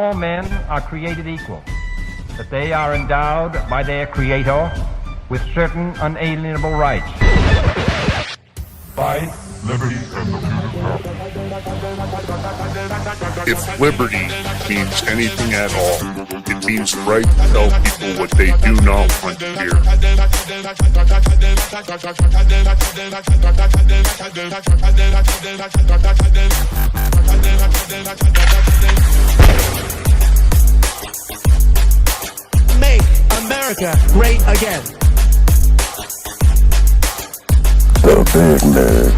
all men are created equal, that they are endowed by their Creator with certain unalienable rights. Life, liberty, and the If liberty means anything at all, it means the right to tell people what they do not want to hear. Make America great again. The Big Mig.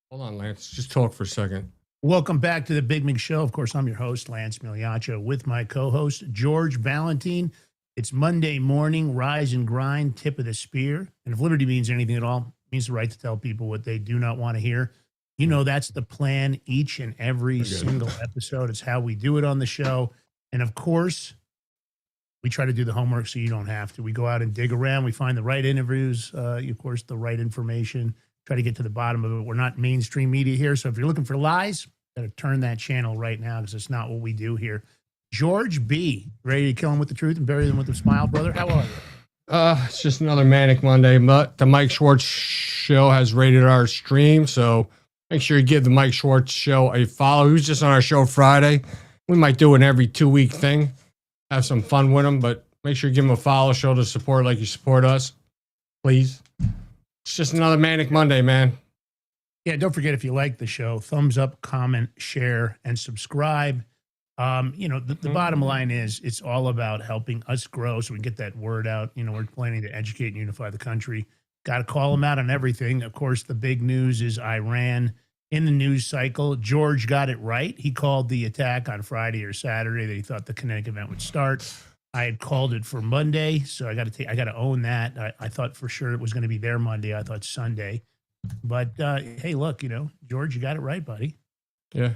Hold on, Lance. Just talk for a second. Welcome back to the Big Mig Show. Of course, I'm your host, Lance Miliaccio, with my co-host, George Valentine. It's Monday morning, rise and grind, tip of the spear. And if liberty means anything at all, it means the right to tell people what they do not want to hear. You know, that's the plan each and every single episode. It's how we do it on the show. And of course, we try to do the homework so you don't have to. We go out and dig around. We find the right interviews, of course, the right information, try to get to the bottom of it. We're not mainstream media here. So if you're looking for lies, got to turn that channel right now because it's not what we do here. George B., ready to kill him with the truth and bury them with a smile, brother? How are you? It's just another manic Monday, but the Mike Schwartz Show has rated our stream, so make sure you give the Mike Schwartz Show a follow. He was just on our show Friday. We might do an every 2-week thing, have some fun with him, but make sure you give him a follow, show the support like you support us, please. It's just another manic Monday, man. Yeah, don't forget, if you like the show, thumbs up, comment, share, and subscribe. The bottom line is it's all about helping us grow so we can get that word out. You know, we're planning to educate and unify the country. Got to call them out on everything. Of course, the big news is Iran in the news cycle. George got it right. He called the attack on Friday or Saturday that he thought the kinetic event would start. I had called it for Monday, so I got to own that. I thought for sure it was going to be their Monday. I thought Sunday. But hey, look, George, you got it right, buddy. Yeah.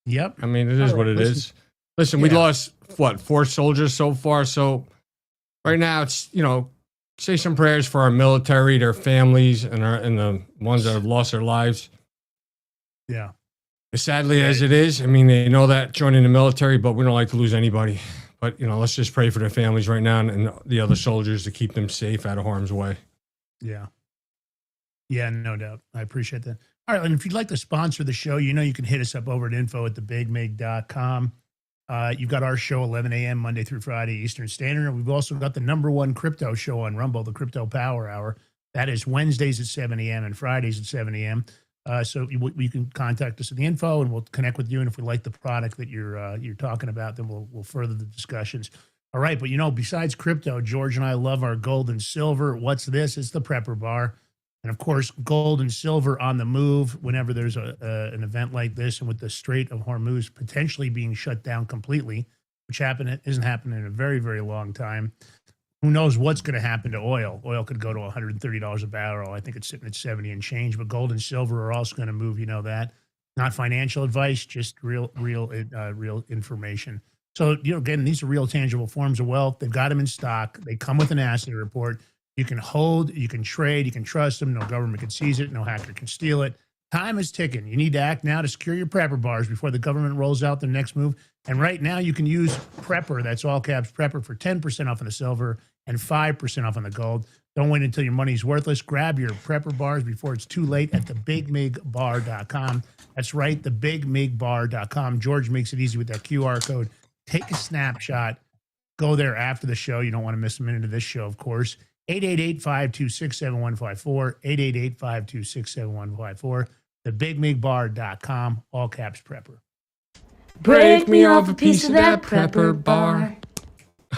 Yep. I mean, it is what it is. Listen, we lost, 4 soldiers so far. So right now it's, say some prayers for our military, their families, and the ones that have lost their lives. Yeah. As sadly as it is, I mean, they know that joining the military, but we don't like to lose anybody. But, let's just pray for their families right now and the other soldiers to keep them safe out of harm's way. Yeah. Yeah, no doubt. I appreciate that. All right, and if you'd like to sponsor the show, you can hit us up over at info@thebigmig.com. You've got our show 11 a.m. Monday through Friday Eastern Standard. And we've also got the #1 crypto show on Rumble, the Crypto Power Hour. That is Wednesdays at 7 a.m. and Fridays at 7 a.m. So you can contact us at the info, and we'll connect with you. And if we like the product that you're talking about, then we'll further the discussions. All right, but besides crypto, George and I love our gold and silver. What's this? It's the Prepper Bar. And of course, gold and silver on the move whenever there's an event like this, and with the Strait of Hormuz potentially being shut down completely, which isn't happening in a very, very long time. Who knows what's going to happen to oil? Oil could go to $130 a barrel. I think it's sitting at 70 and change. But gold and silver are also going to move. You know that. Not financial advice, just real information. So again, these are real tangible forms of wealth. They've got them in stock. They come with an asset report. You can hold, you can trade, you can trust them. No government can seize it. No hacker can steal it. Time is ticking. You need to act now to secure your Prepper bars before the government rolls out their next move. And right now you can use Prepper, that's all caps Prepper, for 10% off on the silver and 5% off on the gold. Don't wait until your money's worthless. Grab your Prepper bars before it's too late at thebigmigbar.com. That's right, thebigmigbar.com. George makes it easy with that QR code. Take a snapshot. Go there after the show. You don't want to miss a minute of this show, of course. 888-526-7154, 888-526-7154, thebigmigbar.com, all caps Prepper. Break me off a piece of that Prepper bar.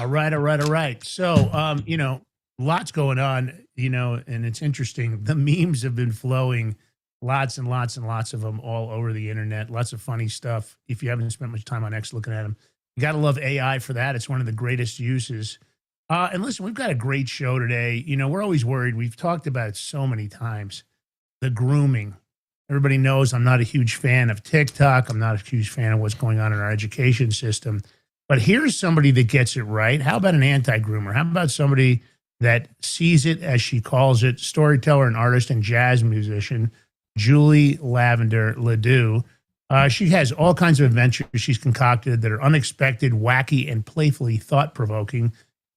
All right. So, lots going on, and it's interesting. The memes have been flowing, lots and lots and lots of them all over the internet, lots of funny stuff. If you haven't spent much time on X looking at them, you got to love AI for that. It's one of the greatest uses. And listen, we've got a great show today. We're always worried. We've talked about it so many times. The grooming. Everybody knows I'm not a huge fan of TikTok. I'm not a huge fan of what's going on in our education system. But here's somebody that gets it right. How about an anti-groomer? How about somebody that sees it, as she calls it, storyteller, an artist, and jazz musician, Julie Lavender Doux. She has all kinds of adventures she's concocted that are unexpected, wacky, and playfully thought-provoking.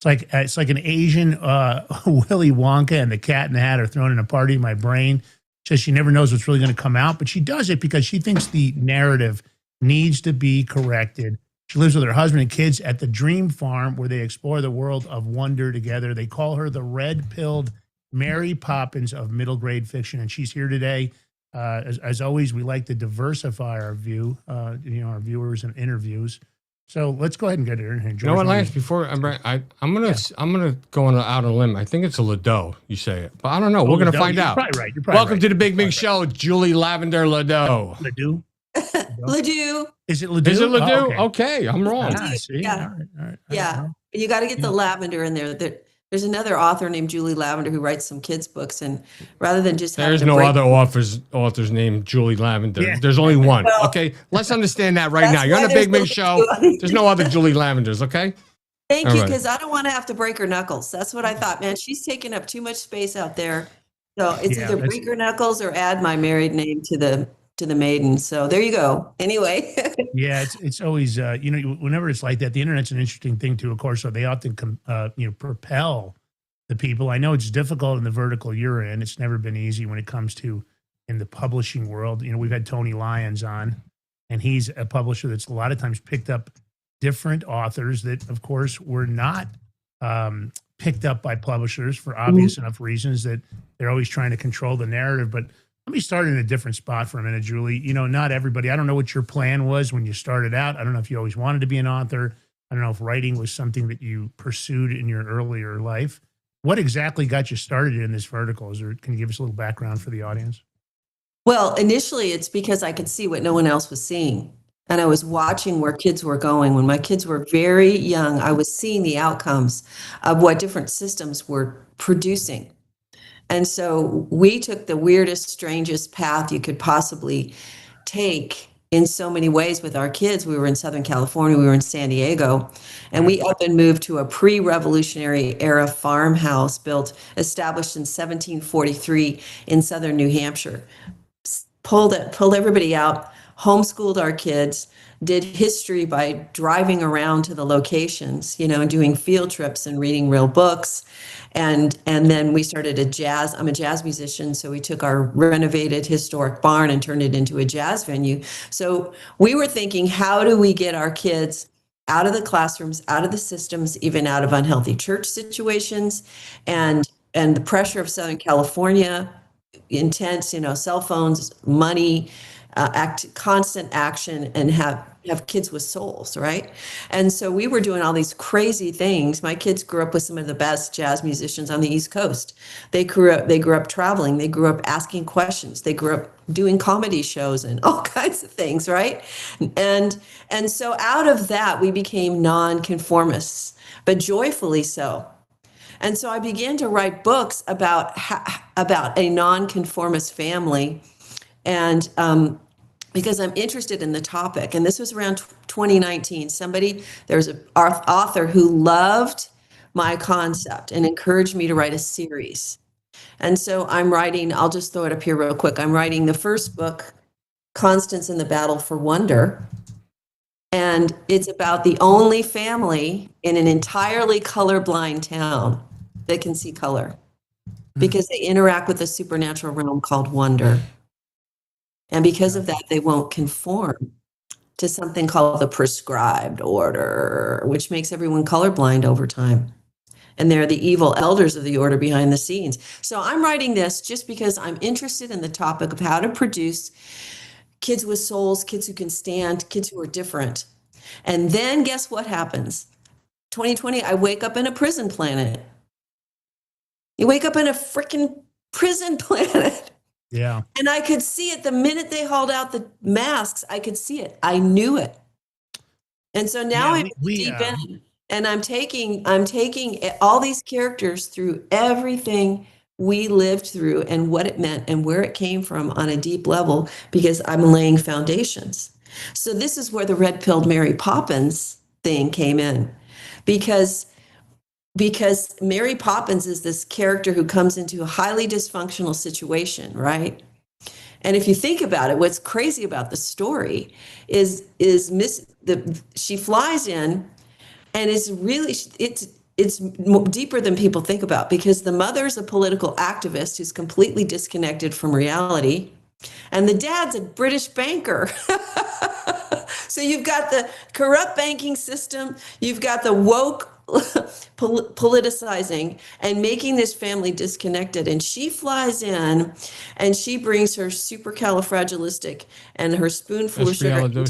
It's like an Asian Willy Wonka and the Cat in the Hat are thrown in a party in my brain. Says she never knows what's really going to come out, but she does it because she thinks the narrative needs to be corrected. She lives with her husband and kids at the Dream Farm where they explore the world of wonder together. They call her the red-pilled Mary Poppins of middle grade fiction, and she's here today. As always, we like to diversify our view, our viewers and interviews. So let's go ahead and get her in here. You know what, Lance? Before I'm gonna go on out on a limb. I think it's a Ledoux. You say it, but I don't know. We're gonna find out. Probably right. You're probably Welcome right. to the Big Show, Julie Lavender Ledoux. Ledoux. Ledoux. Is it Ledoux? Is it Ledoux? Oh, okay, I'm wrong. See? Yeah. All right. Yeah. You got to get the lavender in there. There's another author named Julie Lavender who writes some kids' books, and rather than just There's no other authors named Julie Lavender. Yeah. There's only one. Well, okay, let's understand that right now. that's You're on why the there's Big no Show. There's no other Julie Lavenders. Okay. Thank All you, right. because I don't want to have to break her knuckles. That's what I thought, man. She's taking up too much space out there. So it's Yeah, either that's- break her knuckles or add my married name to the maiden. So there you go. Anyway. Yeah, it's always whenever it's like that, the internet's an interesting thing too. Of course, so they often propel the people. I know it's difficult in the vertical you're in. It's never been easy when it comes to in the publishing world. We've had Tony Lyons on, and he's a publisher that's a lot of times picked up different authors that, of course, were not picked up by publishers for obvious enough reasons that they're always trying to control the narrative. But let me start in a different spot for a minute, Julie. Not everybody, I don't know what your plan was when you started out. I don't know if you always wanted to be an author. I don't know if writing was something that you pursued in your earlier life. What exactly got you started in this vertical? Can you give us a little background for the audience? Well, initially it's because I could see what no one else was seeing. And I was watching where kids were going. When my kids were very young, I was seeing the outcomes of what different systems were producing. And so we took the weirdest, strangest path you could possibly take in so many ways with our kids. We were in Southern California, we were in San Diego, and we up and moved to a pre-revolutionary era farmhouse established in 1743 in Southern New Hampshire. Pulled everybody out, homeschooled our kids, did history by driving around to the locations, and doing field trips and reading real books. And then we started I'm a jazz musician, so we took our renovated historic barn and turned it into a jazz venue. So we were thinking, how do we get our kids out of the classrooms, out of the systems, even out of unhealthy church situations, and the pressure of Southern California, intense, cell phones, money, constant action, and have kids with souls, right? And so we were doing all these crazy things. My kids grew up with some of the best jazz musicians on the East Coast. They grew up traveling. They grew up asking questions. They grew up doing comedy shows and all kinds of things, right? And so out of that, we became nonconformists, but joyfully so. And so I began to write books about a nonconformist family, and because I'm interested in the topic. And this was around 2019. There's an author who loved my concept and encouraged me to write a series. And so I'm writing, I'll just throw it up here real quick. I'm writing the first book, Constance in the Battle for Wonder. And it's about the only family in an entirely colorblind town that can see color, because they interact with a supernatural realm called wonder. And because of that, they won't conform to something called the prescribed order, which makes everyone colorblind over time. And they're the evil elders of the order behind the scenes. So I'm writing this just because I'm interested in the topic of how to produce kids with souls, kids who can stand, kids who are different. And then guess what happens? 2020, I wake up in a prison planet. You wake up in a freaking prison planet. Yeah. And I could see it the minute they hauled out the masks. I could see it. I knew it. And so now I'm deep in, and I'm taking all these characters through everything we lived through and what it meant and where it came from on a deep level, because I'm laying foundations. So this is where the red-pilled Mary Poppins thing came in, because Mary Poppins is this character who comes into a highly dysfunctional situation, right? And if you think about it, what's crazy about the story is she flies in, and it's deeper than people think about, because the mother's a political activist who's completely disconnected from reality, and the dad's a British banker. So you've got the corrupt banking system, you've got the woke politicizing and making this family disconnected. And she flies in and she brings her supercalifragilistic and her spoonful of sugar.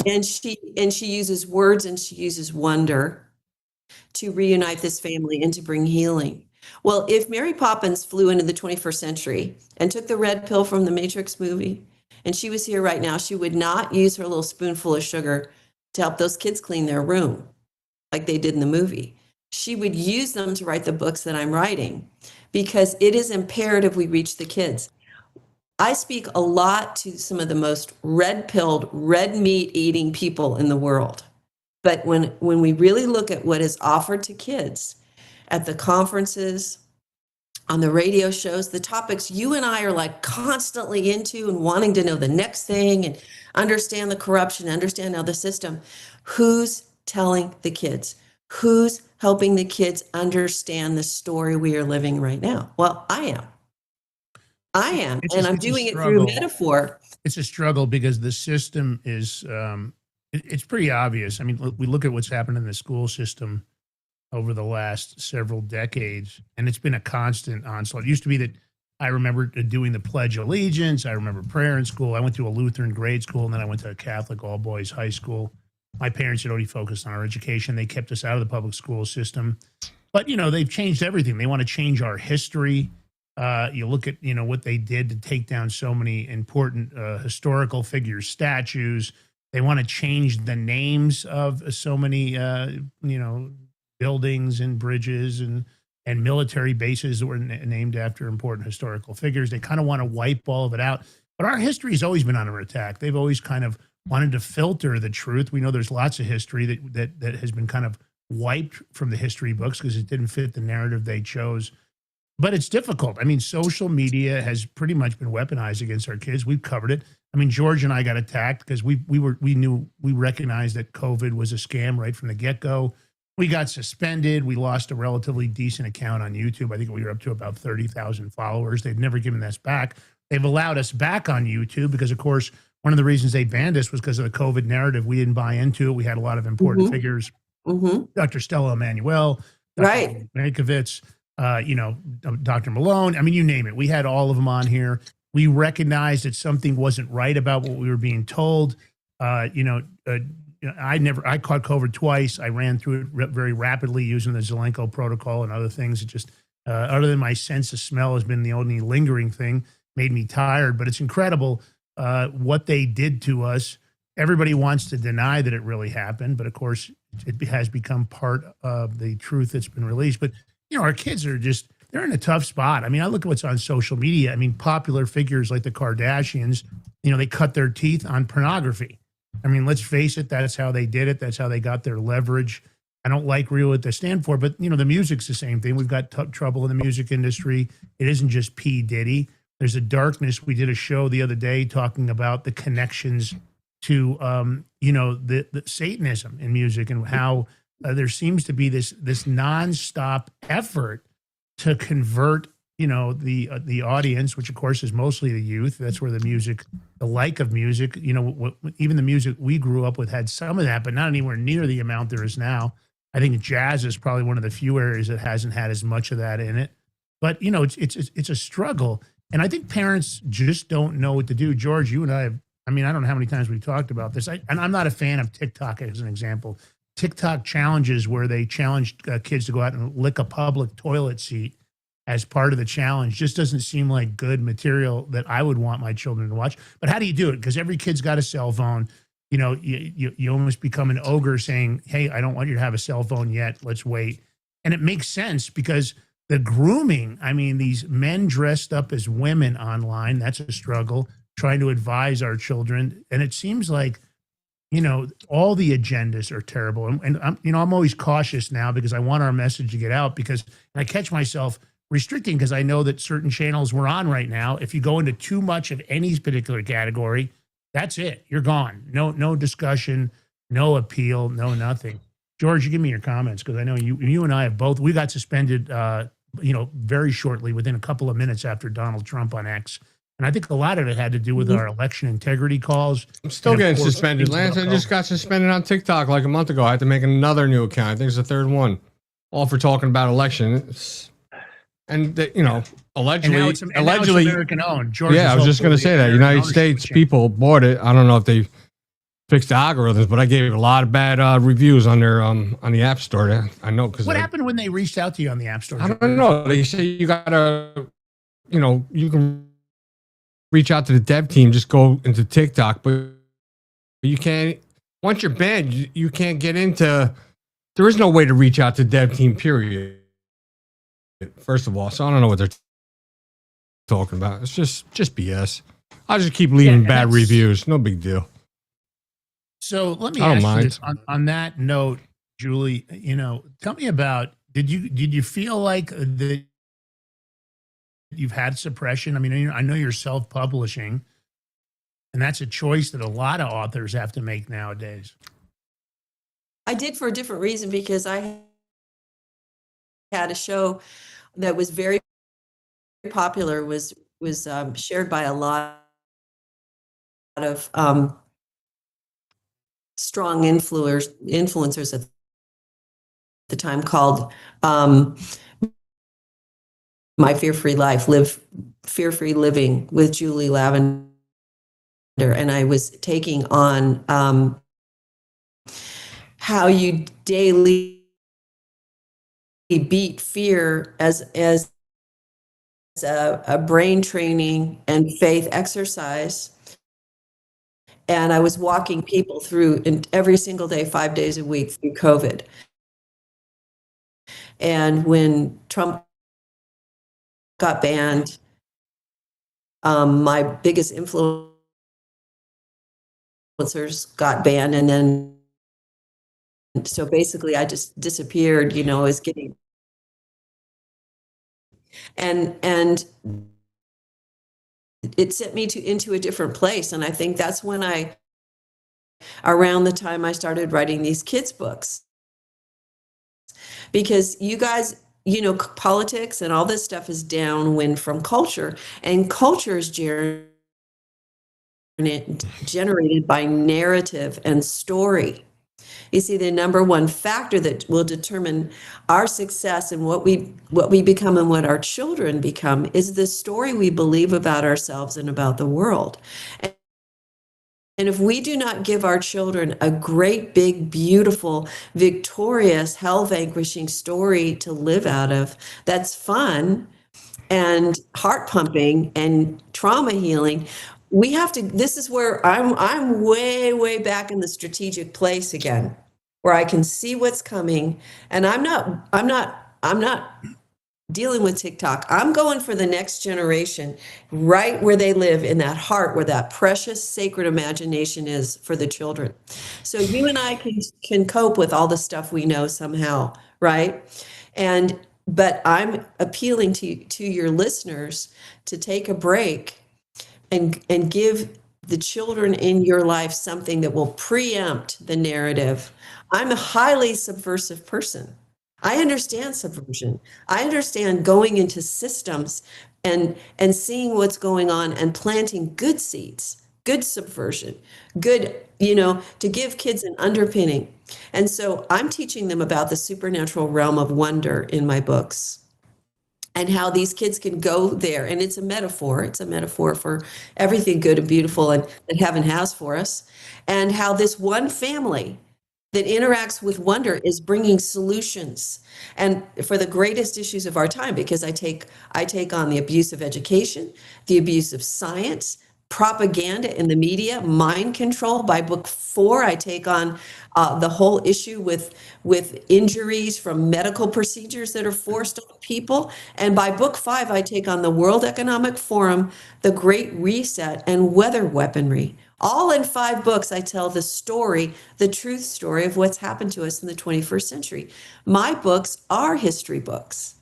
And she uses words and she uses wonder to reunite this family and to bring healing. Well, if Mary Poppins flew into the 21st century and took the red pill from the Matrix movie, and she was here right now, she would not use her little spoonful of sugar to help those kids clean their room like they did in the movie. She would use them to write the books that I'm writing, because it is imperative we reach the kids. I speak a lot to some of the most red-pilled, red meat eating people in the world. But when we really look at what is offered to kids at the conferences, on the radio shows, the topics you and I are like constantly into and wanting to know the next thing and understand the corruption, understand how the system, who's telling the kids? Who's helping the kids understand the story we are living right now? Well, I am. And I'm doing it through metaphor. It's a struggle because the system is, it's pretty obvious. I mean, we look at what's happened in the school system over the last several decades, and it's been a constant onslaught. It used to be that I remember doing the Pledge of Allegiance. I remember prayer in school. I went to a Lutheran grade school, and then I went to a Catholic all-boys high school. My parents had already focused on our education. They kept us out of the public school system. But, they've changed everything. They want to change our history. You look at, what they did to take down so many important historical figures, statues. They want to change the names of so many, buildings and bridges and military bases that were named after important historical figures. They kind of want to wipe all of it out. But our history has always been under attack. They've always kind of wanted to filter the truth. We know there's lots of history that has been kind of wiped from the history books because it didn't fit the narrative they chose. But it's difficult. I mean, social media has pretty much been weaponized against our kids. We've covered it. I mean, George and I got attacked because we recognized that COVID was a scam right from the get-go. We got suspended. We lost a relatively decent account on YouTube. I think we were up to about 30,000 followers. They've never given us back. They've allowed us back on YouTube because, of course, one of the reasons they banned us was because of the COVID narrative. We didn't buy into it. We had a lot of important figures. Dr. Stella Emanuel, Dr. Mankiewicz, Dr. Malone. I mean, you name it. We had all of them on here. We recognized that something wasn't right about what we were being told. I caught COVID twice. I ran through it very rapidly using the Zelenko protocol and other things. It just, other than my sense of smell has been the only lingering thing, made me tired. But it's incredible what they did to us. Everybody wants to deny that it really happened, but of course it has become part of the truth that's been released. But our kids are just, they're in a tough spot. I mean, I look at what's on social media. I mean, popular figures like the Kardashians, they cut their teeth on pornography. I mean, let's face it, that's how they did it. That's how they got their leverage. I don't like really what they stand for, but, the music's the same thing. We've got trouble in the music industry. It isn't just P. Diddy. There's a darkness. We did a show the other day talking about the connections to, the Satanism in music and how there seems to be this nonstop effort to convert, the audience, which of course is mostly the youth. That's where the like of music, even the music we grew up with had some of that, but not anywhere near the amount there is now. I think jazz is probably one of the few areas that hasn't had as much of that in it. But it's a struggle, and I think parents just don't know what to do. George, you and I don't know how many times we've talked about this. And I'm not a fan of TikTok as an example. TikTok challenges where they challenge kids to go out and lick a public toilet seat as part of the challenge just doesn't seem like good material that I would want my children to watch. But how do you do it? Because every kid's got a cell phone. You almost become an ogre saying, hey, I don't want you to have a cell phone yet. Let's wait. And it makes sense because the grooming, I mean, these men dressed up as women online, that's a struggle, trying to advise our children. And it seems like, all the agendas are terrible. And I'm always cautious now because I want our message to get out, because I catch myself restricting because I know that certain channels we're on right now, if you go into too much of any particular category, that's it. You're gone. No discussion, no appeal, no nothing. George, you give me your comments because I know you and I have both. We got suspended, very shortly, within a couple of minutes after Donald Trump on X. And I think a lot of it had to do with our election integrity calls. I'm still getting suspended. Lance, I just got suspended on TikTok like a month ago. I had to make another new account. I think it's the third one. All for talking about elections. Allegedly, now it's American owned. George, I was just going to say that United States people bought it. I don't know if they fixed the algorithms, but I gave it a lot of bad reviews on their on the App Store. I know because what happened when they reached out to you on the App Store? I don't know. They say you gotta, you can reach out to the dev team. Just go into TikTok, but you can't. Once you're banned, you can't get into. There is no way to reach out to dev team. Period. First of all, so I don't know what they're talking about. It's just BS. I'll just keep leaving bad reviews. No big deal. So let me ask you this, on that note, Julie. Tell me about did you feel like that you've had suppression? I mean, I know you're self-publishing, and that's a choice that a lot of authors have to make nowadays. I did for a different reason because I had a show that was very popular, was shared by a lot of strong influencers at the time, called My Fear-Free Life, Live Fear-Free Living with Julie Lavender. And I was taking on how you daily beat fear as a brain training and faith exercise. And I was walking people through every single day, 5 days a week through COVID. And when Trump got banned, my biggest influencers got banned. And then, so basically I just disappeared, as getting, and it sent me into a different place. And I think that's when around the time I started writing these kids' books. Because you guys, politics and all this stuff is downwind from culture, and culture is generated by narrative and story. You see, the number one factor that will determine our success and what we become and what our children become is the story we believe about ourselves and about the world. And if we do not give our children a great, big, beautiful, victorious, hell-vanquishing story to live out of, that's fun and heart-pumping and trauma healing, we have to. This is where I'm way, way back in the strategic place again, where I can see what's coming, and I'm not dealing with TikTok. I'm going for the next generation, right where they live, in that heart where that precious, sacred imagination is for the children. So you and I can cope with all the stuff we know somehow, right? But I'm appealing to your listeners to take a break and give the children in your life something that will preempt the narrative. I'm a highly subversive person. I understand subversion. I understand going into systems and seeing what's going on and planting good seeds, good subversion, good, to give kids an underpinning. And so I'm teaching them about the supernatural realm of wonder in my books, and how these kids can go there. And it's a metaphor. It's a metaphor for everything good and beautiful and that heaven has for us. And how this one family that interacts with wonder is bringing solutions, and for the greatest issues of our time, because I take on the abuse of education, the abuse of science, propaganda in the media, mind control. By book 4, I take on the whole issue with injuries from medical procedures that are forced on people. And by book 5, I take on the World Economic Forum, the Great Reset, and weather weaponry. All in 5 books, I tell the story, the truth story of what's happened to us in the 21st century. My books are history books.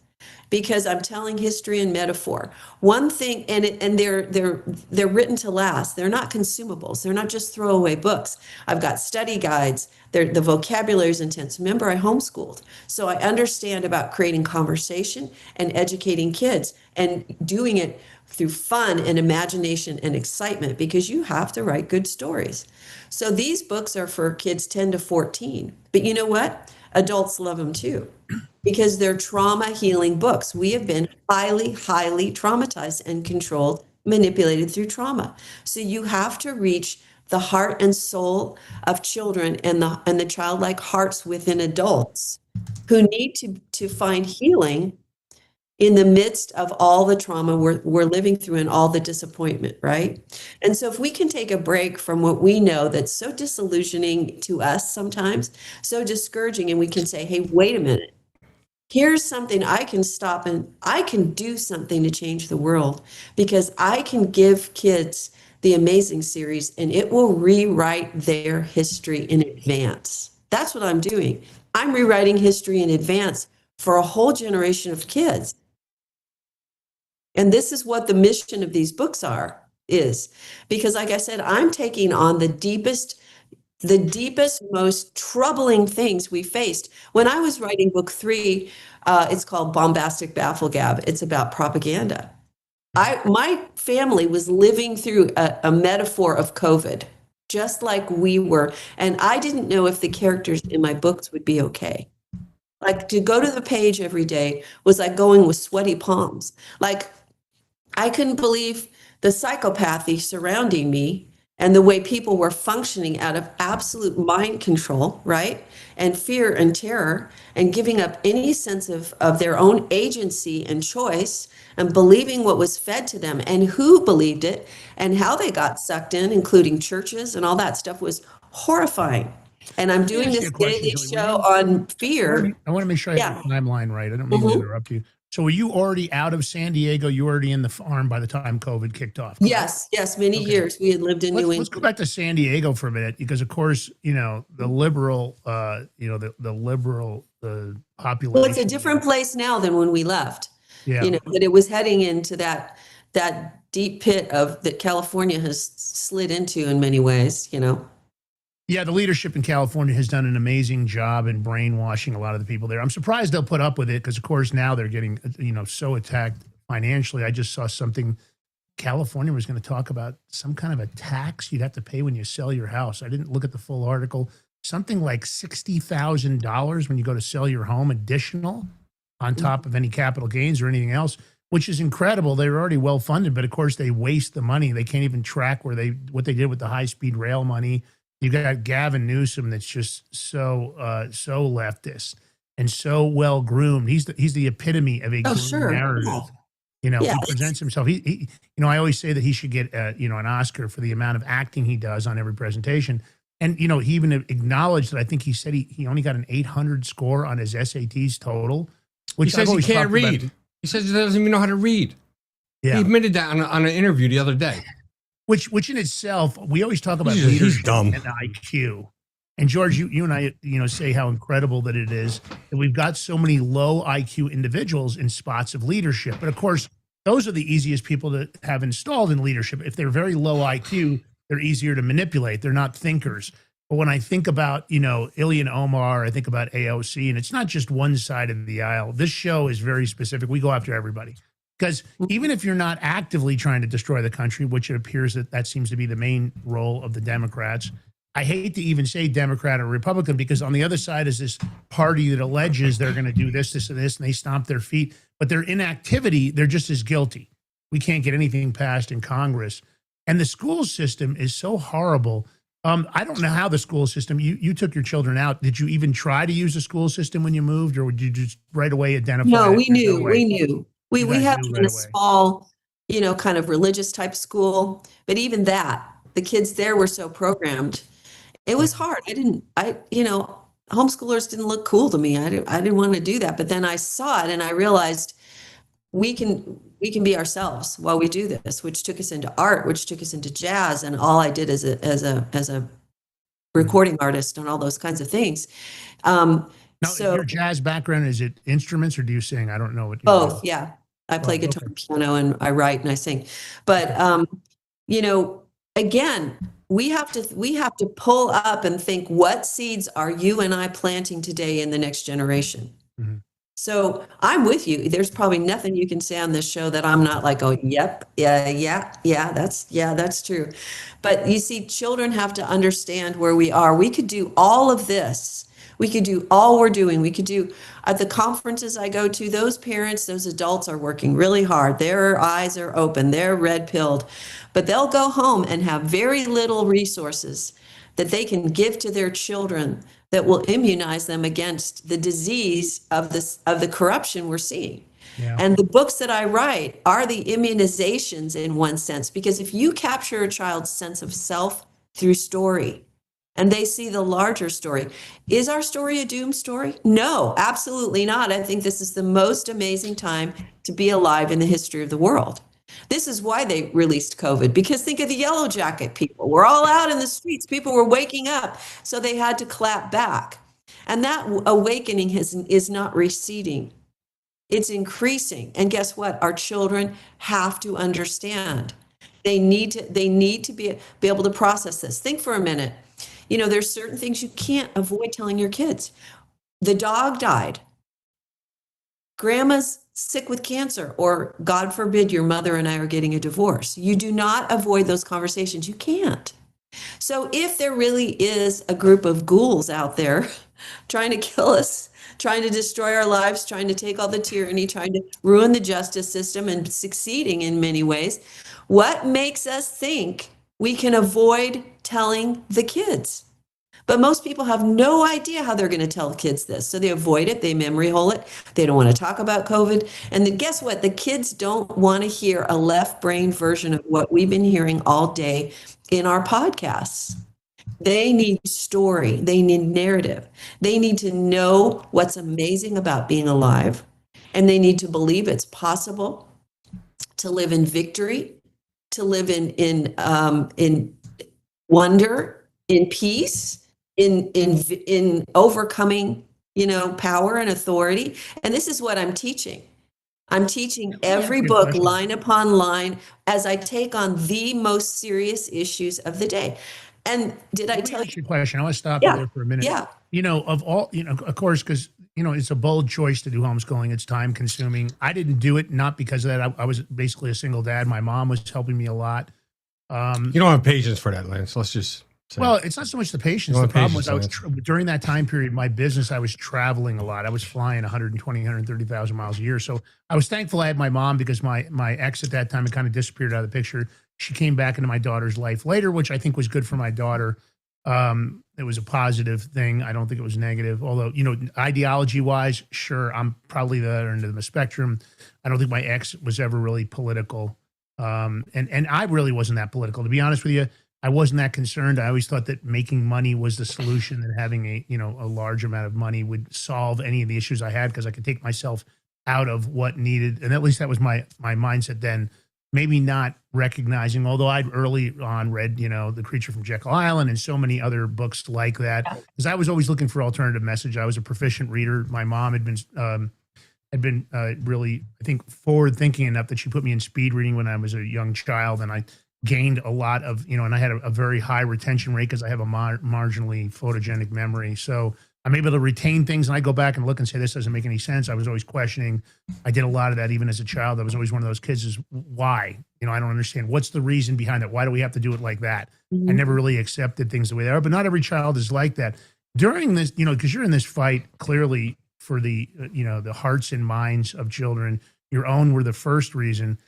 because I'm telling history and metaphor. One thing, and they're written to last. They're not consumables. They're not just throwaway books. I've got study guides. The vocabulary is intense. Remember, I homeschooled, so I understand about creating conversation and educating kids and doing it through fun and imagination and excitement, because you have to write good stories. So these books are for kids 10 to 14. But you know what? Adults love them too, because they're trauma healing books. We have been highly, highly traumatized and controlled, manipulated through trauma. So you have to reach the heart and soul of children and the childlike hearts within adults who need to find healing in the midst of all the trauma we're living through and all the disappointment, right? And so if we can take a break from what we know that's so disillusioning to us sometimes, so discouraging, and we can say, hey, wait a minute, here's something I can stop and I can do something to change the world, because I can give kids the Amazing series and it will rewrite their history in advance. That's what I'm doing. I'm rewriting history in advance for a whole generation of kids. And this is what the mission of these books is, because like I said, I'm taking on the deepest, most troubling things we faced. When I was writing book 3, it's called Bombastic Bafflegab. It's about propaganda. My family was living through a metaphor of COVID, just like we were. And I didn't know if the characters in my books would be okay. Like, to go to the page every day was like going with sweaty palms. Like, I couldn't believe the psychopathy surrounding me and the way people were functioning out of absolute mind control, right? And fear and terror, and giving up any sense of their own agency and choice, and believing what was fed to them, and who believed it and how they got sucked in, including churches and all that stuff, was horrifying. And I'm doing this daily show on fear. I want to make sure I have the timeline right. I don't mean to interrupt you. So were you already out of San Diego? You were already in the farm by the time COVID kicked off? Correct? Yes, many years. We had lived in New England. Let's go back to San Diego for a minute, because of course, the liberal, the liberal population. Well, it's a different place now than when we left. Yeah. But it was heading into that deep pit that California has slid into in many ways, Yeah, the leadership in California has done an amazing job in brainwashing a lot of the people there. I'm surprised they'll put up with it, because, of course, now they're getting, so attacked financially. I just saw something. California was going to talk about some kind of a tax you'd have to pay when you sell your house. I didn't look at the full article. Something like $60,000 when you go to sell your home, additional on top of any capital gains or anything else, which is incredible. They're already well funded, but of course they waste the money. They can't even track what they did with the high-speed rail money. You got Gavin Newsom, that's just so leftist and so well groomed. He's the epitome of a narrative. He presents himself. He I always say that he should get an Oscar for the amount of acting he does on every presentation. And he even acknowledged that. I think he said he only got an 800 score on his SATs total. Which he says he can't read. He says he doesn't even know how to read. Yeah. He admitted that on an interview the other day. Which in itself, we always talk about leadership and IQ. And George, you and I, say how incredible that it is that we've got so many low IQ individuals in spots of leadership. But of course, those are the easiest people to have installed in leadership. If they're very low IQ, they're easier to manipulate. They're not thinkers. But when I think about, Ilhan Omar, I think about AOC, and it's not just one side of the aisle. This show is very specific. We go after everybody. Because even if you're not actively trying to destroy the country, which it appears that seems to be the main role of the Democrats, I hate to even say Democrat or Republican, because on the other side is this party that alleges they're going to do this, this, and this, and they stomp their feet. But their inactivity, they're just as guilty. We can't get anything passed in Congress. And the school system is so horrible. I don't know how the school system, you took your children out. Did you even try to use the school system when you moved, or would you just right away identify? No, we knew. We have in a small, kind of religious type school, but even that, the kids there were so programmed. It was hard. Homeschoolers didn't look cool to me. I didn't want to do that. But then I saw it and I realized we can be ourselves while we do this, which took us into art, which took us into jazz, and all I did as a recording artist and all those kinds of things. Now, So your jazz background, is it instruments or do you sing? I don't know what you both, yeah. I play Both, guitar, okay. piano, and I write and I sing. But you know, again, we have to pull up and think, what seeds are you and I planting today in the next generation? Mhm. So I'm with you. There's probably nothing you can say on this show that I'm not like, oh, yep, that's true. But you see, children have to understand where we are. We could do all of this. We could do all we're doing. We could do at the conferences I go to, those parents, those adults are working really hard. Their eyes are open, they're red pilled, but they'll go home and have very little resources that they can give to their children that will immunize them against the disease of the corruption we're seeing. Yeah. And the books that I write are the immunizations in one sense, because if you capture a child's sense of self through story and they see the larger story, is our story a doom story? No, absolutely not. I think this is the most amazing time to be alive in the history of the world. This is why they released COVID, because think of the yellow jacket people. We're all out in the streets. People were waking up, so they had to clap back. And that awakening is not receding. It's increasing. And guess what? Our children have to understand. They need to be able to process this. Think for a minute. You know, there's certain things you can't avoid telling your kids. The dog died. Grandma's sick with cancer, or God forbid, your mother and I are getting a divorce. You do not avoid those conversations. You can't. So if there really is a group of ghouls out there trying to kill us, trying to destroy our lives, trying to take all the tyranny, trying to ruin the justice system and succeeding in many ways, what makes us think we can avoid telling the kids? But most people have no idea how they're going to tell kids this. So they avoid it. They memory hole it. They don't want to talk about COVID. And then guess what? The kids don't want to hear a left brain version of what we've been hearing all day in our podcasts. They need story. They need narrative. They need to know what's amazing about being alive. And they need to believe it's possible to live in victory, to live in wonder, in peace, in overcoming, power and authority. And this is what I'm teaching. I'm teaching every book line upon line as I take on the most serious issues of the day. And did I tell you? Your question? I want to stop you there for a minute. Yeah. Of all, of course, because it's a bold choice to do homeschooling. It's time consuming. I didn't do it not because of that. I was basically a single dad. My mom was helping me a lot. You don't have patience for that, Lance. Let's just. Well, it's not so much the patience. The problem was during that time period, my business, I was traveling a lot. I was flying 120, 130,000 miles a year. So I was thankful I had my mom, because my ex at that time had kind of disappeared out of the picture. She came back into my daughter's life later, which I think was good for my daughter. It was a positive thing. I don't think it was negative. Although, ideology wise, sure, I'm probably the other end of the spectrum. I don't think my ex was ever really political. And I really wasn't that political. To be honest with you, I wasn't that concerned. I always thought that making money was the solution, that having a large amount of money would solve any of the issues I had, because I could take myself out of what needed. And at least that was my mindset then. Maybe not recognizing, although I'd early on read, The Creature from Jekyll Island and so many other books like that, because I was always looking for alternative message. I was a proficient reader. My mom had been really, I think, forward thinking enough that she put me in speed reading when I was a young child, and I gained a lot of, and I had a very high retention rate because I have a marginally photogenic memory. So I'm able to retain things, and I go back and look and say, this doesn't make any sense. I was always questioning. I did a lot of that even as a child. I was always one of those kids is why? I don't understand. What's the reason behind it? Why do we have to do it like that? Mm-hmm. I never really accepted things the way they are, but not every child is like that. During this, because you're in this fight clearly for the, the hearts and minds of children. Your own were the first reason.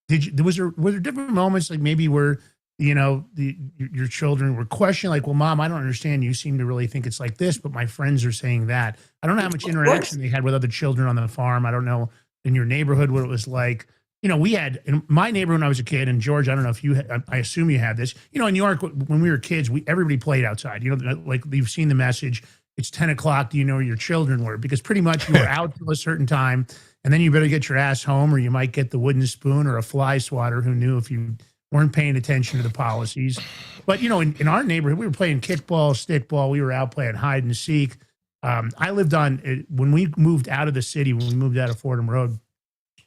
Were there different moments, like maybe where, your children were questioning, like, well, Mom, I don't understand. You seem to really think it's like this, but my friends are saying that. I don't know how much interaction they had with other children on the farm. I don't know in your neighborhood what it was like. We had in my neighborhood when I was a kid, and George, I don't know if you had, I assume you had this. In New York, when we were kids, everybody played outside. Like you've seen the message, it's 10 o'clock. Do you know where your children were? Because pretty much you were out till a certain time, and then you better get your ass home, or you might get the wooden spoon or a fly swatter who knew if you weren't paying attention to the policies. But, in our neighborhood, we were playing kickball, stickball. We were out playing hide and seek. I lived when we moved out of the city, when we moved out of Fordham Road,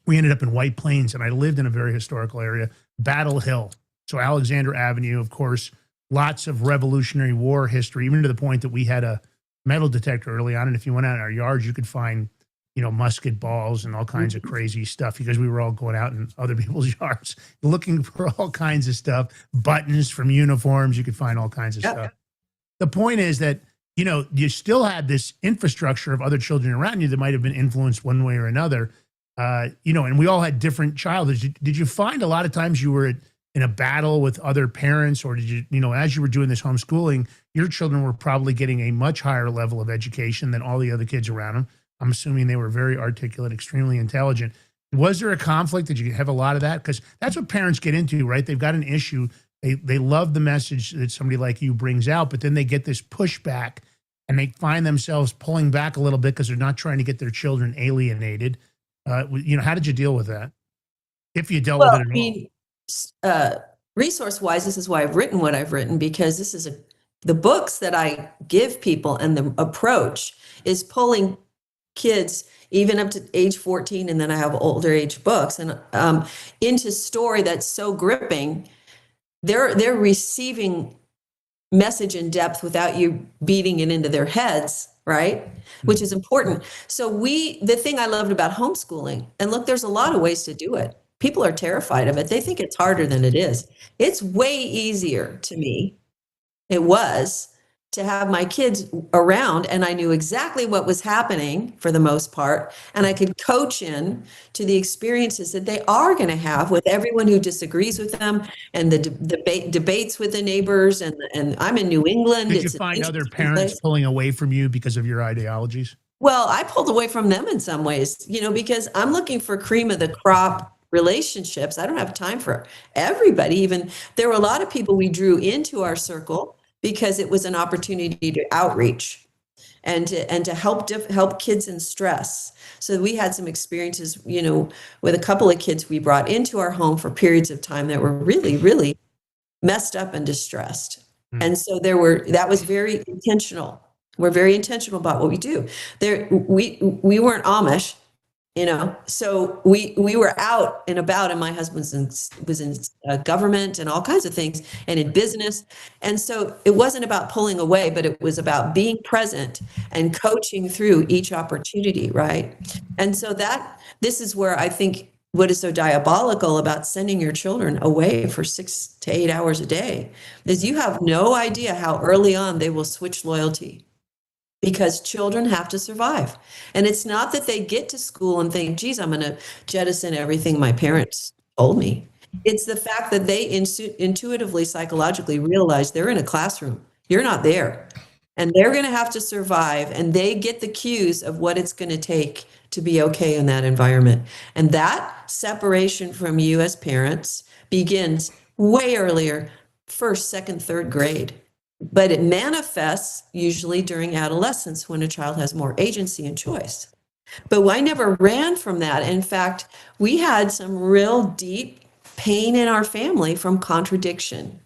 we ended up in White Plains, and I lived in a very historical area, Battle Hill. So Alexander Avenue, of course, lots of Revolutionary War history, even to the point that we had a metal detector early on. And if you went out in our yards, you could find, musket balls and all kinds of crazy stuff because we were all going out in other people's yards looking for all kinds of stuff, buttons from uniforms. You could find all kinds of stuff. The point is that, you still had this infrastructure of other children around you that might have been influenced one way or another. And we all had different childhoods. Did you find a lot of times you were in a battle with other parents, or did you, as you were doing this homeschooling, your children were probably getting a much higher level of education than all the other kids around them? I'm assuming they were very articulate, extremely intelligent. Was there a conflict? Did you have a lot of that? Because that's what parents get into, right? They've got an issue. They love the message that somebody like you brings out, but then they get this pushback and they find themselves pulling back a little bit because they're not trying to get their children alienated. How did you deal with that? If you dealt with it at all? Resource-wise, this is why I've written what I've written, because this is the books that I give people, and the approach is pulling kids even up to age 14, and then I have older age books, and into story that's so gripping. They're receiving message in depth without you beating it into their heads, right? Which is important. So the thing I loved about homeschooling, and look, there's a lot of ways to do it. People are terrified of it. They think it's harder than it is. It's way easier to me. It was to have my kids around, and I knew exactly what was happening for the most part, and I could coach in to the experiences that they are going to have with everyone who disagrees with them, and the debates with the neighbors. And I'm in New England. Did you find other parents pulling away from you because of your ideologies? Well, I pulled away from them in some ways, because I'm looking for cream of the crop relationships. I don't have time for everybody. Even there were a lot of people we drew into our circle because it was an opportunity to outreach and to help kids in stress. So we had some experiences, with a couple of kids we brought into our home for periods of time that were really, really messed up and distressed. And so that was very intentional. We're very intentional about what we do. We weren't Amish, so we were out and about, and my husband was in government and all kinds of things, and in business. And so it wasn't about pulling away, but it was about being present and coaching through each opportunity, right? And so this is where I think what is so diabolical about sending your children away for 6 to 8 hours a day is you have no idea how early on they will switch loyalty. Because children have to survive. And it's not that they get to school and think, geez, I'm going to jettison everything my parents told me. It's the fact that they intuitively, psychologically realize they're in a classroom. You're not there. And they're going to have to survive. And they get the cues of what it's going to take to be okay in that environment. And that separation from you as parents begins way earlier, first, second, third grade. But it manifests usually during adolescence when a child has more agency and choice. But I never ran from that. In fact, we had some real deep pain in our family from contradiction.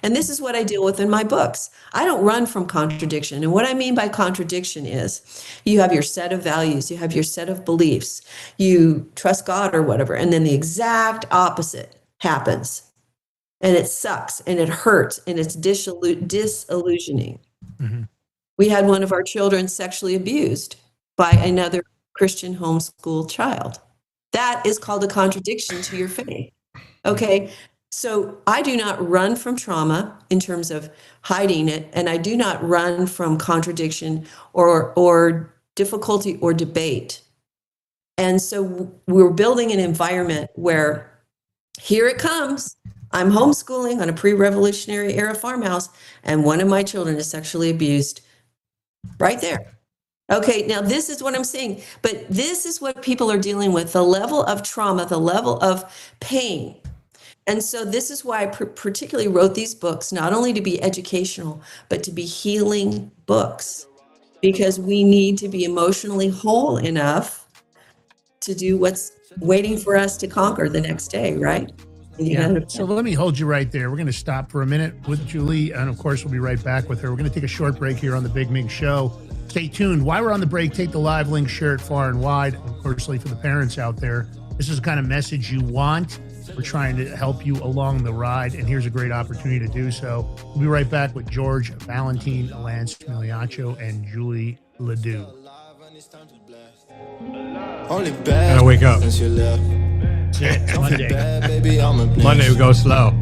And this is what I deal with in my books. I don't run from contradiction. And what I mean by contradiction is you have your set of values, you have your set of beliefs, you trust God or whatever, and then the exact opposite happens. And it sucks, and it hurts, and it's disillusioning. Mm-hmm. We had one of our children sexually abused by another Christian homeschool child. That is called a contradiction to your faith. Okay, so I do not run from trauma in terms of hiding it, and I do not run from contradiction or difficulty or debate. And so we're building an environment where here it comes. I'm homeschooling on a pre-revolutionary era farmhouse, and one of my children is sexually abused right there. Okay, now this is what I'm saying, but this is what people are dealing with, the level of trauma, the level of pain. And so this is why I particularly wrote these books, not only to be educational, but to be healing books, because we need to be emotionally whole enough to do what's waiting for us to conquer the next day, right? Yeah. So let me hold you right there. We're going to stop for a minute with Julie. And of course, we'll be right back with her. We're going to take a short break here on the Big Mig Show. Stay tuned. While we're on the break, take the live link, share it far and wide. Of course, for the parents out there, this is the kind of message you want. We're trying to help you along the ride, and here's a great opportunity to do so. We'll be right back with George Valentine, Lance Miliaccio, and Julie Ledoux. Gotta wake up. It's Monday. Monday we go slow.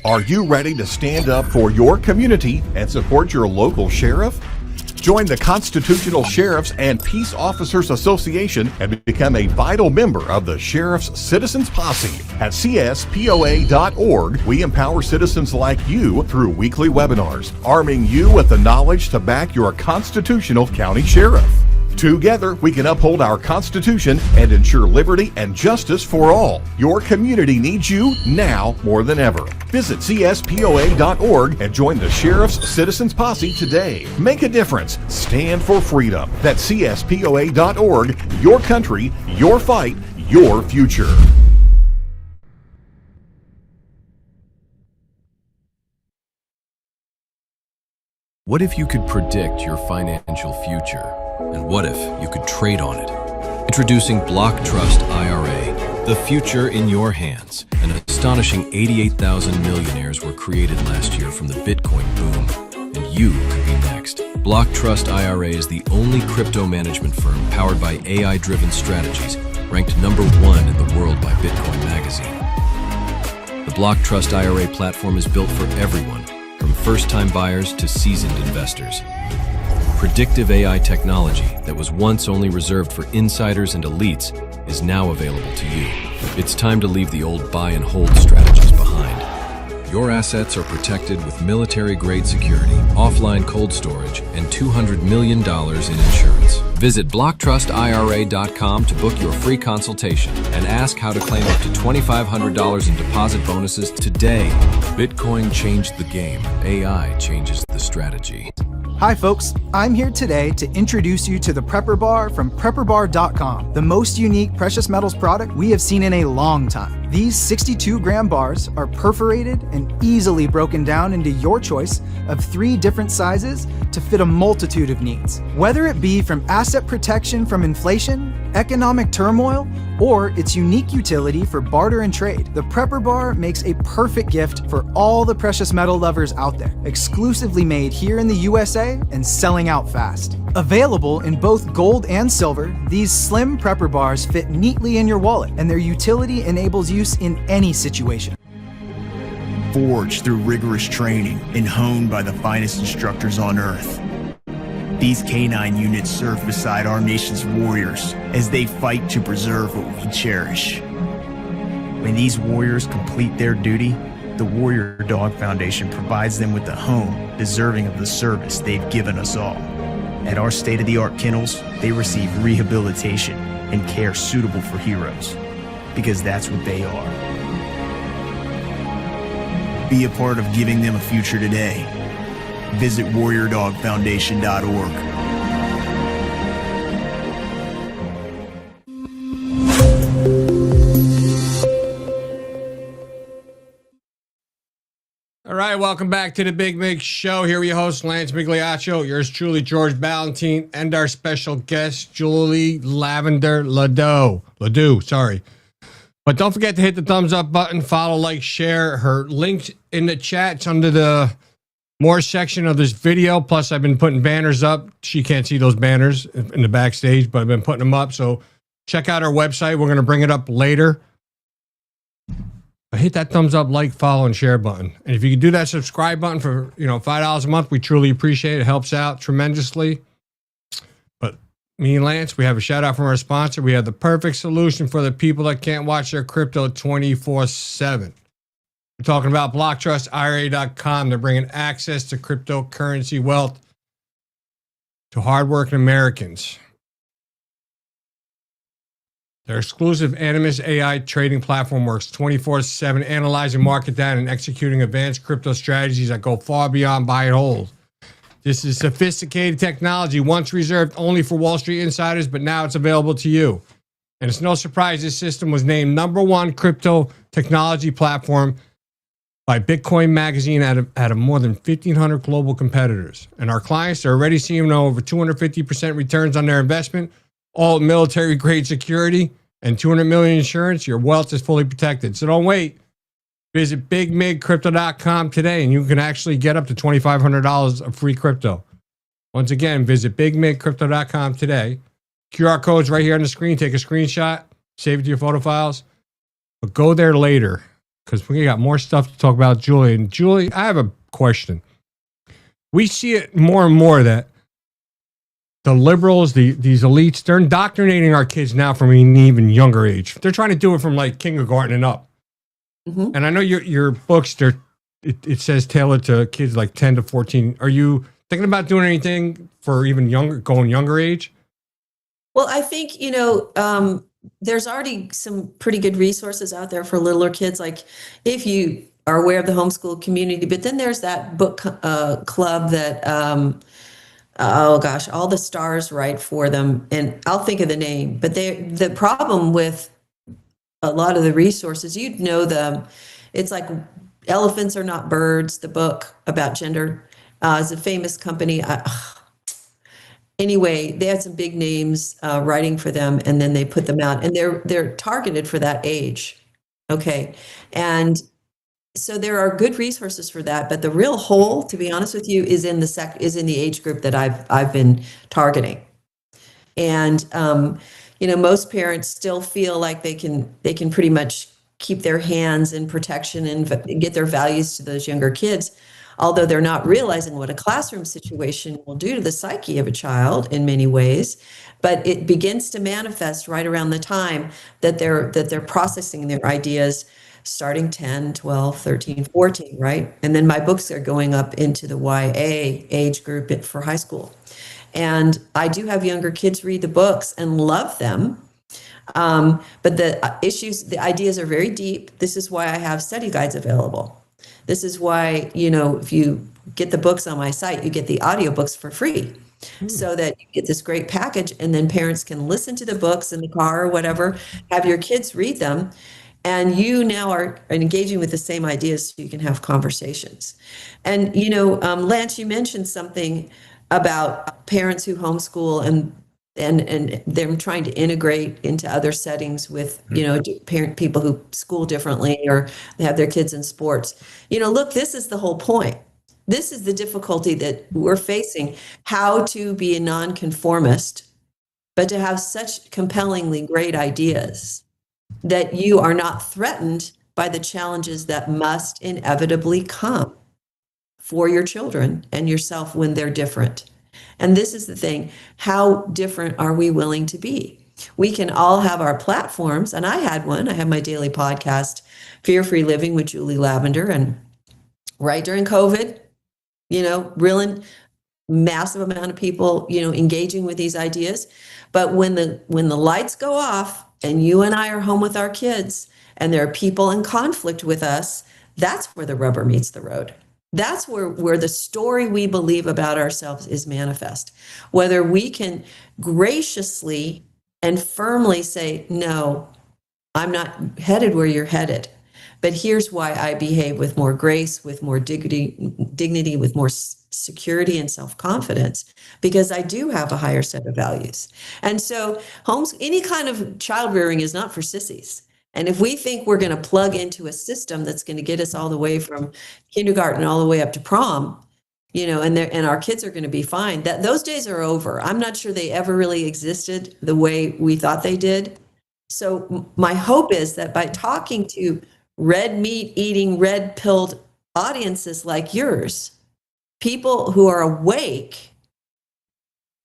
Are you ready to stand up for your community and support your local sheriff? Join the Constitutional Sheriffs and Peace Officers Association and become a vital member of the Sheriff's Citizens Posse. At cspoa.org, we empower citizens like you through weekly webinars, arming you with the knowledge to back your constitutional county sheriff. Together, we can uphold our Constitution and ensure liberty and justice for all. Your community needs you now more than ever. Visit cspoa.org and join the Sheriff's Citizens Posse today. Make a difference. Stand for freedom. That's cspoa.org. Your country, your fight, your future. What if you could predict your financial future? And what if you could trade on it? Introducing Block Trust IRA, the future in your hands. An astonishing 88,000 millionaires were created last year from the Bitcoin boom, and you could be next. Block Trust IRA is the only crypto management firm powered by AI-driven strategies, ranked #1 in the world by Bitcoin Magazine. The Block Trust IRA platform is built for everyone, from first-time buyers to seasoned investors. Predictive AI technology that was once only reserved for insiders and elites is now available to you. It's time to leave the old buy and hold strategies behind. Your assets are protected with military-grade security, offline cold storage, and $200 million in insurance. Visit blocktrustira.com to book your free consultation and ask how to claim up to $2,500 in deposit bonuses today. Bitcoin changed the game. AI changes the strategy. Hi folks, I'm here today to introduce you to the Prepper Bar from PrepperBar.com, the most unique precious metals product we have seen in a long time. These 62-gram bars are perforated and easily broken down into your choice of 3 different sizes to fit a multitude of needs. Whether it be from asset protection from inflation, economic turmoil, or its unique utility for barter and trade, the Prepper Bar makes a perfect gift for all the precious metal lovers out there. Exclusively made here in the USA and selling out fast. Available in both gold and silver, these slim Prepper Bars fit neatly in your wallet, and their utility enables use in any situation. Forged through rigorous training and honed by the finest instructors on earth, these canine units serve beside our nation's warriors as they fight to preserve what we cherish. When these warriors complete their duty, the Warrior Dog Foundation provides them with a home deserving of the service they've given us all. At our state-of-the-art kennels, they receive rehabilitation and care suitable for heroes, because that's what they are. Be a part of giving them a future today. Visit warriordogfoundation.org. All right, welcome back to the Big Mig Show. Here we host Lance Migliaccio, yours truly, George Valentine, and our special guest, Julie Lavender Ledoux, sorry. But don't forget to hit the thumbs up button, follow, like, share. Her links in the chat. It's under the more section of this video. Plus, I've been putting banners up. She can't see those banners in the backstage, but I've been putting them up. So check out our website. We're going to bring it up later. But hit that thumbs up, like, follow, and share button. And if you can do that subscribe button for, $5 a month, we truly appreciate it. It helps out tremendously. But me and Lance, we have a shout out from our sponsor. We have the perfect solution for the people that can't watch their crypto 24/7. We're talking about BlockTrustIRA.com. They're bringing access to cryptocurrency wealth to hardworking Americans. Their exclusive Animus AI trading platform works 24/7, analyzing market data and executing advanced crypto strategies that go far beyond buy and hold. This is sophisticated technology, once reserved only for Wall Street insiders, but now it's available to you. And it's no surprise this system was named #1 crypto technology platform by Bitcoin Magazine out of more than 1,500 global competitors. And our clients are already seeing over 250% returns on their investment, all military-grade security, and $200 million insurance. Your wealth is fully protected. So don't wait. Visit bigmigcrypto.com today, and you can actually get up to $2,500 of free crypto. Once again, visit bigmigcrypto.com today. QR code's right here on the screen. Take a screenshot, save it to your photo files, but go there later because we got more stuff to talk about, Julie. And Julie, I have a question. We see it more and more that the liberals, these elites, they're indoctrinating our kids now from an even younger age. They're trying to do it from like kindergarten and up. Mm-hmm. And I know your books, it says tailored to kids like 10 to 14. Are you thinking about doing anything for even younger age? Well, I think, there's already some pretty good resources out there for littler kids. Like if you are aware of the homeschool community, but then there's that book club that, all the stars write for them. And I'll think of the name, but the problem with a lot of the resources, you'd know them. It's like Elephants Are Not Birds, the book about gender, is a famous company. Anyway, they had some big names writing for them, and then they put them out, and they're targeted for that age. Okay, and so there are good resources for that, but the real hole, to be honest with you, is in the age group that I've been targeting, and most parents still feel like they can pretty much keep their hands in protection and get their values to those younger kids, although they're not realizing what a classroom situation will do to the psyche of a child in many ways. But it begins to manifest right around the time that they're processing their ideas, starting 10, 12, 13, 14, right? And then my books are going up into the YA age group for high school. And I do have younger kids read the books and love them. But the ideas are very deep. This is why I have study guides available. This is why, if you get the books on my site, you get the audiobooks for free. So that you get this great package, and then parents can listen to the books in the car or whatever, have your kids read them, and you now are engaging with the same ideas so you can have conversations. And, Lance, you mentioned something about parents who homeschool and them trying to integrate into other settings with, people who school differently or they have their kids in sports. Look, this is the whole point. This is the difficulty that we're facing, how to be a nonconformist, but to have such compellingly great ideas that you are not threatened by the challenges that must inevitably come for your children and yourself when they're different. And this is the thing, how different are we willing to be? We can all have our platforms, and I had one. I have my daily podcast, Fear-Free Living with Julie Lavender, and right during COVID, really massive amount of people, engaging with these ideas. But when the lights go off and you and I are home with our kids and there are people in conflict with us, that's where the rubber meets the road. That's where the story we believe about ourselves is manifest. Whether we can graciously and firmly say, no, I'm not headed where you're headed, but here's why I behave with more grace, with more dignity, with more security and self-confidence, because I do have a higher set of values. And so any kind of child rearing is not for sissies. And if we think we're going to plug into a system that's going to get us all the way from kindergarten all the way up to prom, and our kids are going to be fine, those days are over. I'm not sure they ever really existed the way we thought they did. So my hope is that by talking to red meat eating, red pilled audiences like yours, people who are awake,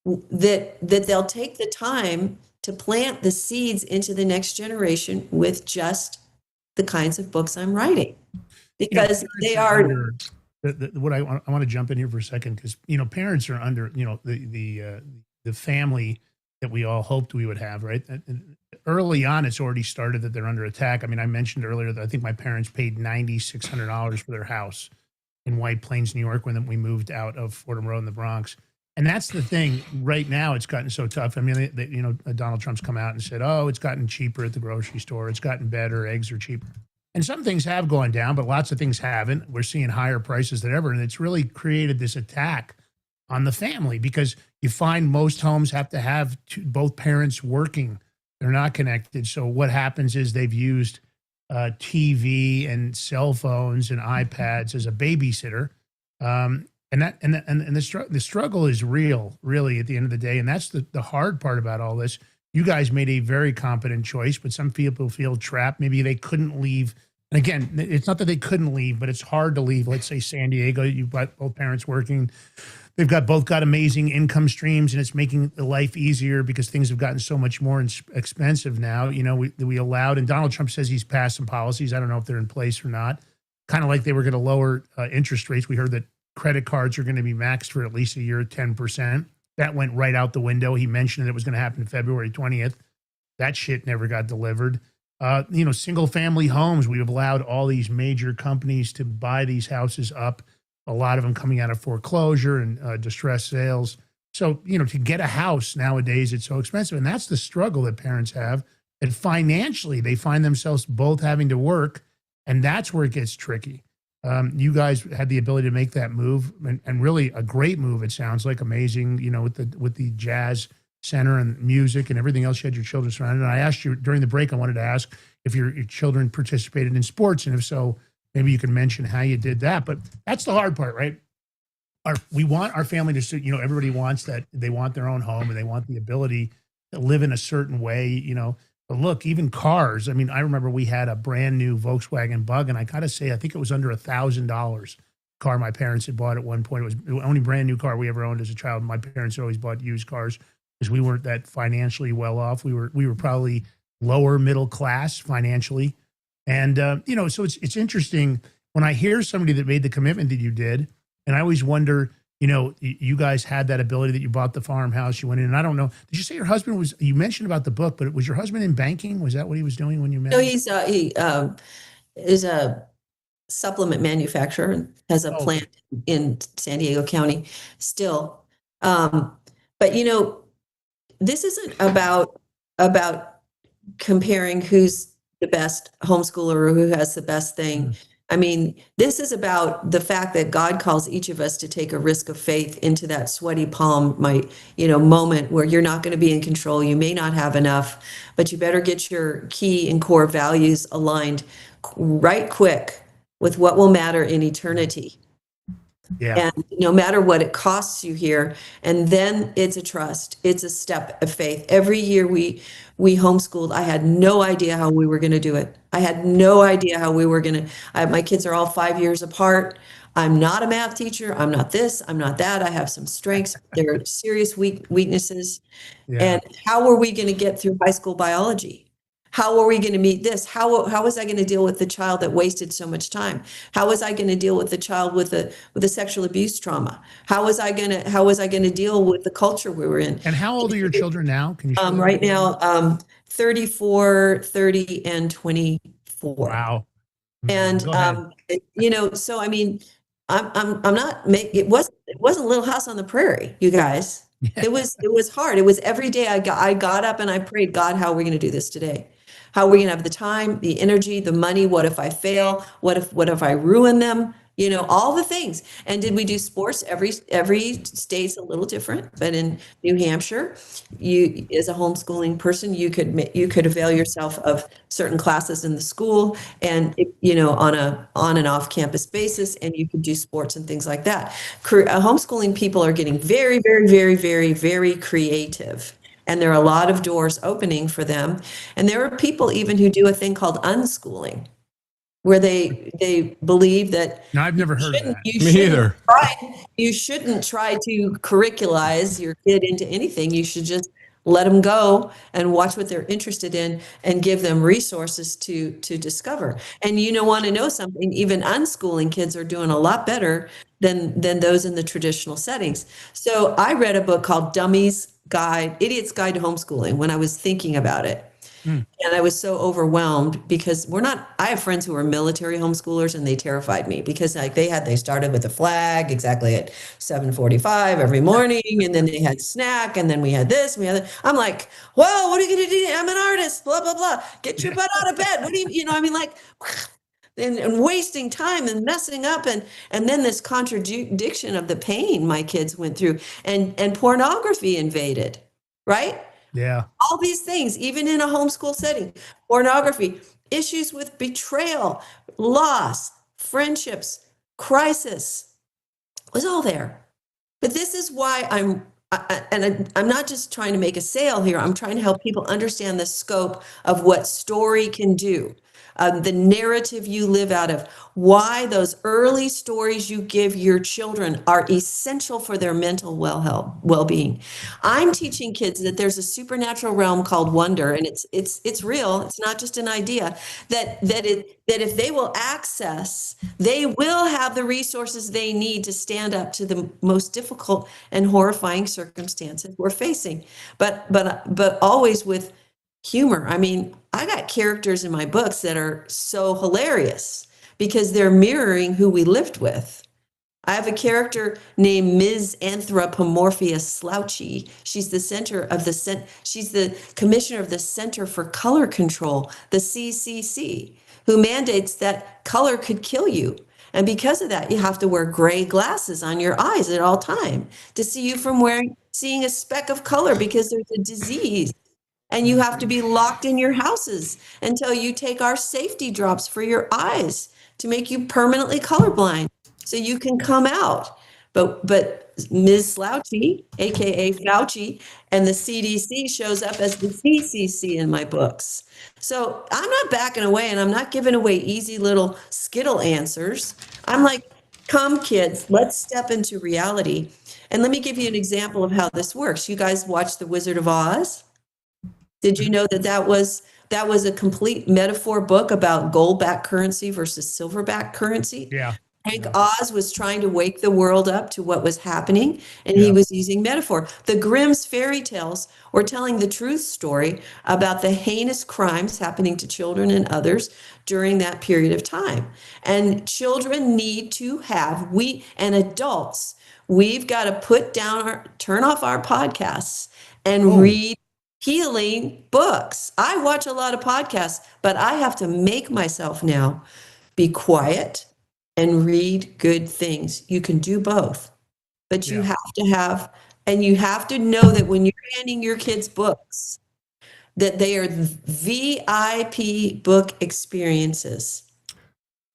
that they'll take the time to plant the seeds into the next generation with just the kinds of books I'm writing, because they are. What I want to jump in here for a second, because parents are under the family that we all hoped we would have, right? And early on, it's already started that they're under attack. I mean, I mentioned earlier that I think my parents paid $9,600 for their house in White Plains, New York, when we moved out of Fordham Road in the Bronx. And that's the thing. Right now, it's gotten so tough. I mean, Donald Trump's come out and said, "Oh, it's gotten cheaper at the grocery store. It's gotten better. Eggs are cheaper." And some things have gone down, but lots of things haven't. We're seeing higher prices than ever, and it's really created this attack on the family because you find most homes have to have both parents working. They're not connected. So what happens is they've used TV and cell phones and iPads as a babysitter. And the struggle is real, really, at the end of the day. And that's the hard part about all this. You guys made a very competent choice, but some people feel trapped. Maybe they couldn't leave. And again, it's not that they couldn't leave, but it's hard to leave. Let's say San Diego, you've got both parents working. They've both got amazing income streams, and it's making life easier because things have gotten so much more expensive now. You know, we allowed, and Donald Trump says he's passed some policies. I don't know if they're in place or not. Kind of like they were going to lower interest rates. We heard that credit cards are going to be maxed for at least a year at 10%. That went right out the window. He mentioned that it was going to happen February 20th. That shit never got delivered. Single family homes, we've allowed all these major companies to buy these houses up, a lot of them coming out of foreclosure and distressed sales. So, to get a house nowadays, it's so expensive. And that's the struggle that parents have. And financially, they find themselves both having to work. And that's where it gets tricky. You guys had the ability to make that move, and really a great move. It sounds like amazing, with the jazz center and music and everything else. You had your children surrounded. And I asked you during the break, I wanted to ask if your children participated in sports, and if so, maybe you can mention how you did that. But that's the hard part, right? We want our family to, everybody wants that. They want their own home, and they want the ability to live in a certain way, But look, even cars. I mean, I remember we had a brand new Volkswagen Bug, and I got to say, I think it was under $1,000 car my parents had bought at one point. It was the only brand new car we ever owned as a child. My parents had always bought used cars because we weren't that financially well off. We were probably lower middle class financially. And, so it's interesting when I hear somebody that made the commitment that you did, and I always wonder, you guys had that ability that you bought the farmhouse, you went in, and I don't know, did you say your husband you mentioned about the book, but was your husband in banking? Was that what he was doing when you met? No, he is a supplement manufacturer and has a plant in San Diego County still. But this isn't about comparing who's the best homeschooler or who has the best thing. I mean, this is about the fact that God calls each of us to take a risk of faith into that sweaty palm, moment where you're not going to be in control. You may not have enough, but you better get your key and core values aligned right quick with what will matter in eternity. Yeah. And no matter what it costs you here, and then it's a trust, it's a step of faith. Every year we homeschooled. I had no idea how we were going to do it. I had no idea how we were going to, my kids are all 5 years apart. I'm not a math teacher. I'm not this, I'm not that. I have some strengths. There are serious weaknesses. Yeah. And how were we going to get through high school biology? How are we going to meet this? How was I going to deal with the child that wasted so much time? How was I going to deal with the child with the sexual abuse trauma? How was I going to deal with the culture we were in? And how old are your children now? Can you share that? Right now, 34, 30, and 24. Wow. And so I mean, I'm not it wasn't Little House on the Prairie, you guys. It was hard. It was every day I got up and I prayed, God, how are we going to do this today? How are we going to have the time, the energy, the money? What if I fail? What if I ruin them? All the things. And did we do sports? Every state's a little different, but in New Hampshire, you, as a homeschooling person, you could avail yourself of certain classes in the school, and on and off campus basis, and you could do sports and things like that. Homeschooling people are getting very, very, very, very, very creative. And there are a lot of doors opening for them. And there are people even who do a thing called unschooling, where they believe that. No, I've never heard of that. Me either. You shouldn't try to curricularize your kid into anything. You should just let them go and watch what they're interested in and give them resources to discover. And want to know something, even unschooling kids are doing a lot better than those in the traditional settings. So I read a book called Dummies Idiot's Guide to Homeschooling when I was thinking about it. Mm. And I was so overwhelmed because I have friends who are military homeschoolers and they terrified me because like they started with a flag exactly at 7:45 every morning. And then they had snack and then we had this, and we had that. I'm like, well, what are you going to do? I'm an artist, blah, blah, blah. Get your butt out of bed. What do you know, I mean, like, and wasting time and messing up. And then this contradiction of the pain my kids went through and pornography invaded, right? Yeah. All these things, even in a homeschool setting, pornography, issues with betrayal, loss, friendships, crisis was all there. But this is why I'm not just trying to make a sale here. I'm trying to help people understand the scope of what story can do. The narrative you live out of, why those early stories you give your children are essential for their mental well-being. I'm teaching kids that there's a supernatural realm called wonder, and it's real. It's not just an idea. That if they will access, they will have the resources they need to stand up to the most difficult and horrifying circumstances we're facing. But always with humor. I mean, I got characters in my books that are so hilarious because they're mirroring who we lived with. I have a character named Ms. Anthropomorphia Slouchy. She's the she's the commissioner of the Center for Color Control, the CCC, who mandates that color could kill you. And because of that, you have to wear gray glasses on your eyes at all time to see you from seeing a speck of color because there's a disease. And you have to be locked in your houses until you take our safety drops for your eyes to make you permanently colorblind so you can come out. But Ms. Slouchy, aka Fauci, and the CDC shows up as the CCC in my books. So I'm not backing away and I'm not giving away easy little Skittle answers. I'm like, come kids, let's step into reality. And let me give you an example of how this works. You guys watch The Wizard of Oz? Did you know that was a complete metaphor book about gold-backed currency versus silver-backed currency? Yeah. Hank Oz was trying to wake the world up to what was happening, and he was using metaphor. The Grimm's fairy tales were telling the truth story about the heinous crimes happening to children and others during that period of time. And children need to have, and adults, we've got to turn off our podcasts and read healing books. I watch a lot of podcasts, but I have to make myself now be quiet and read good things. You can do both, but you have to you have to know that when you're handing your kids books, that they are VIP book experiences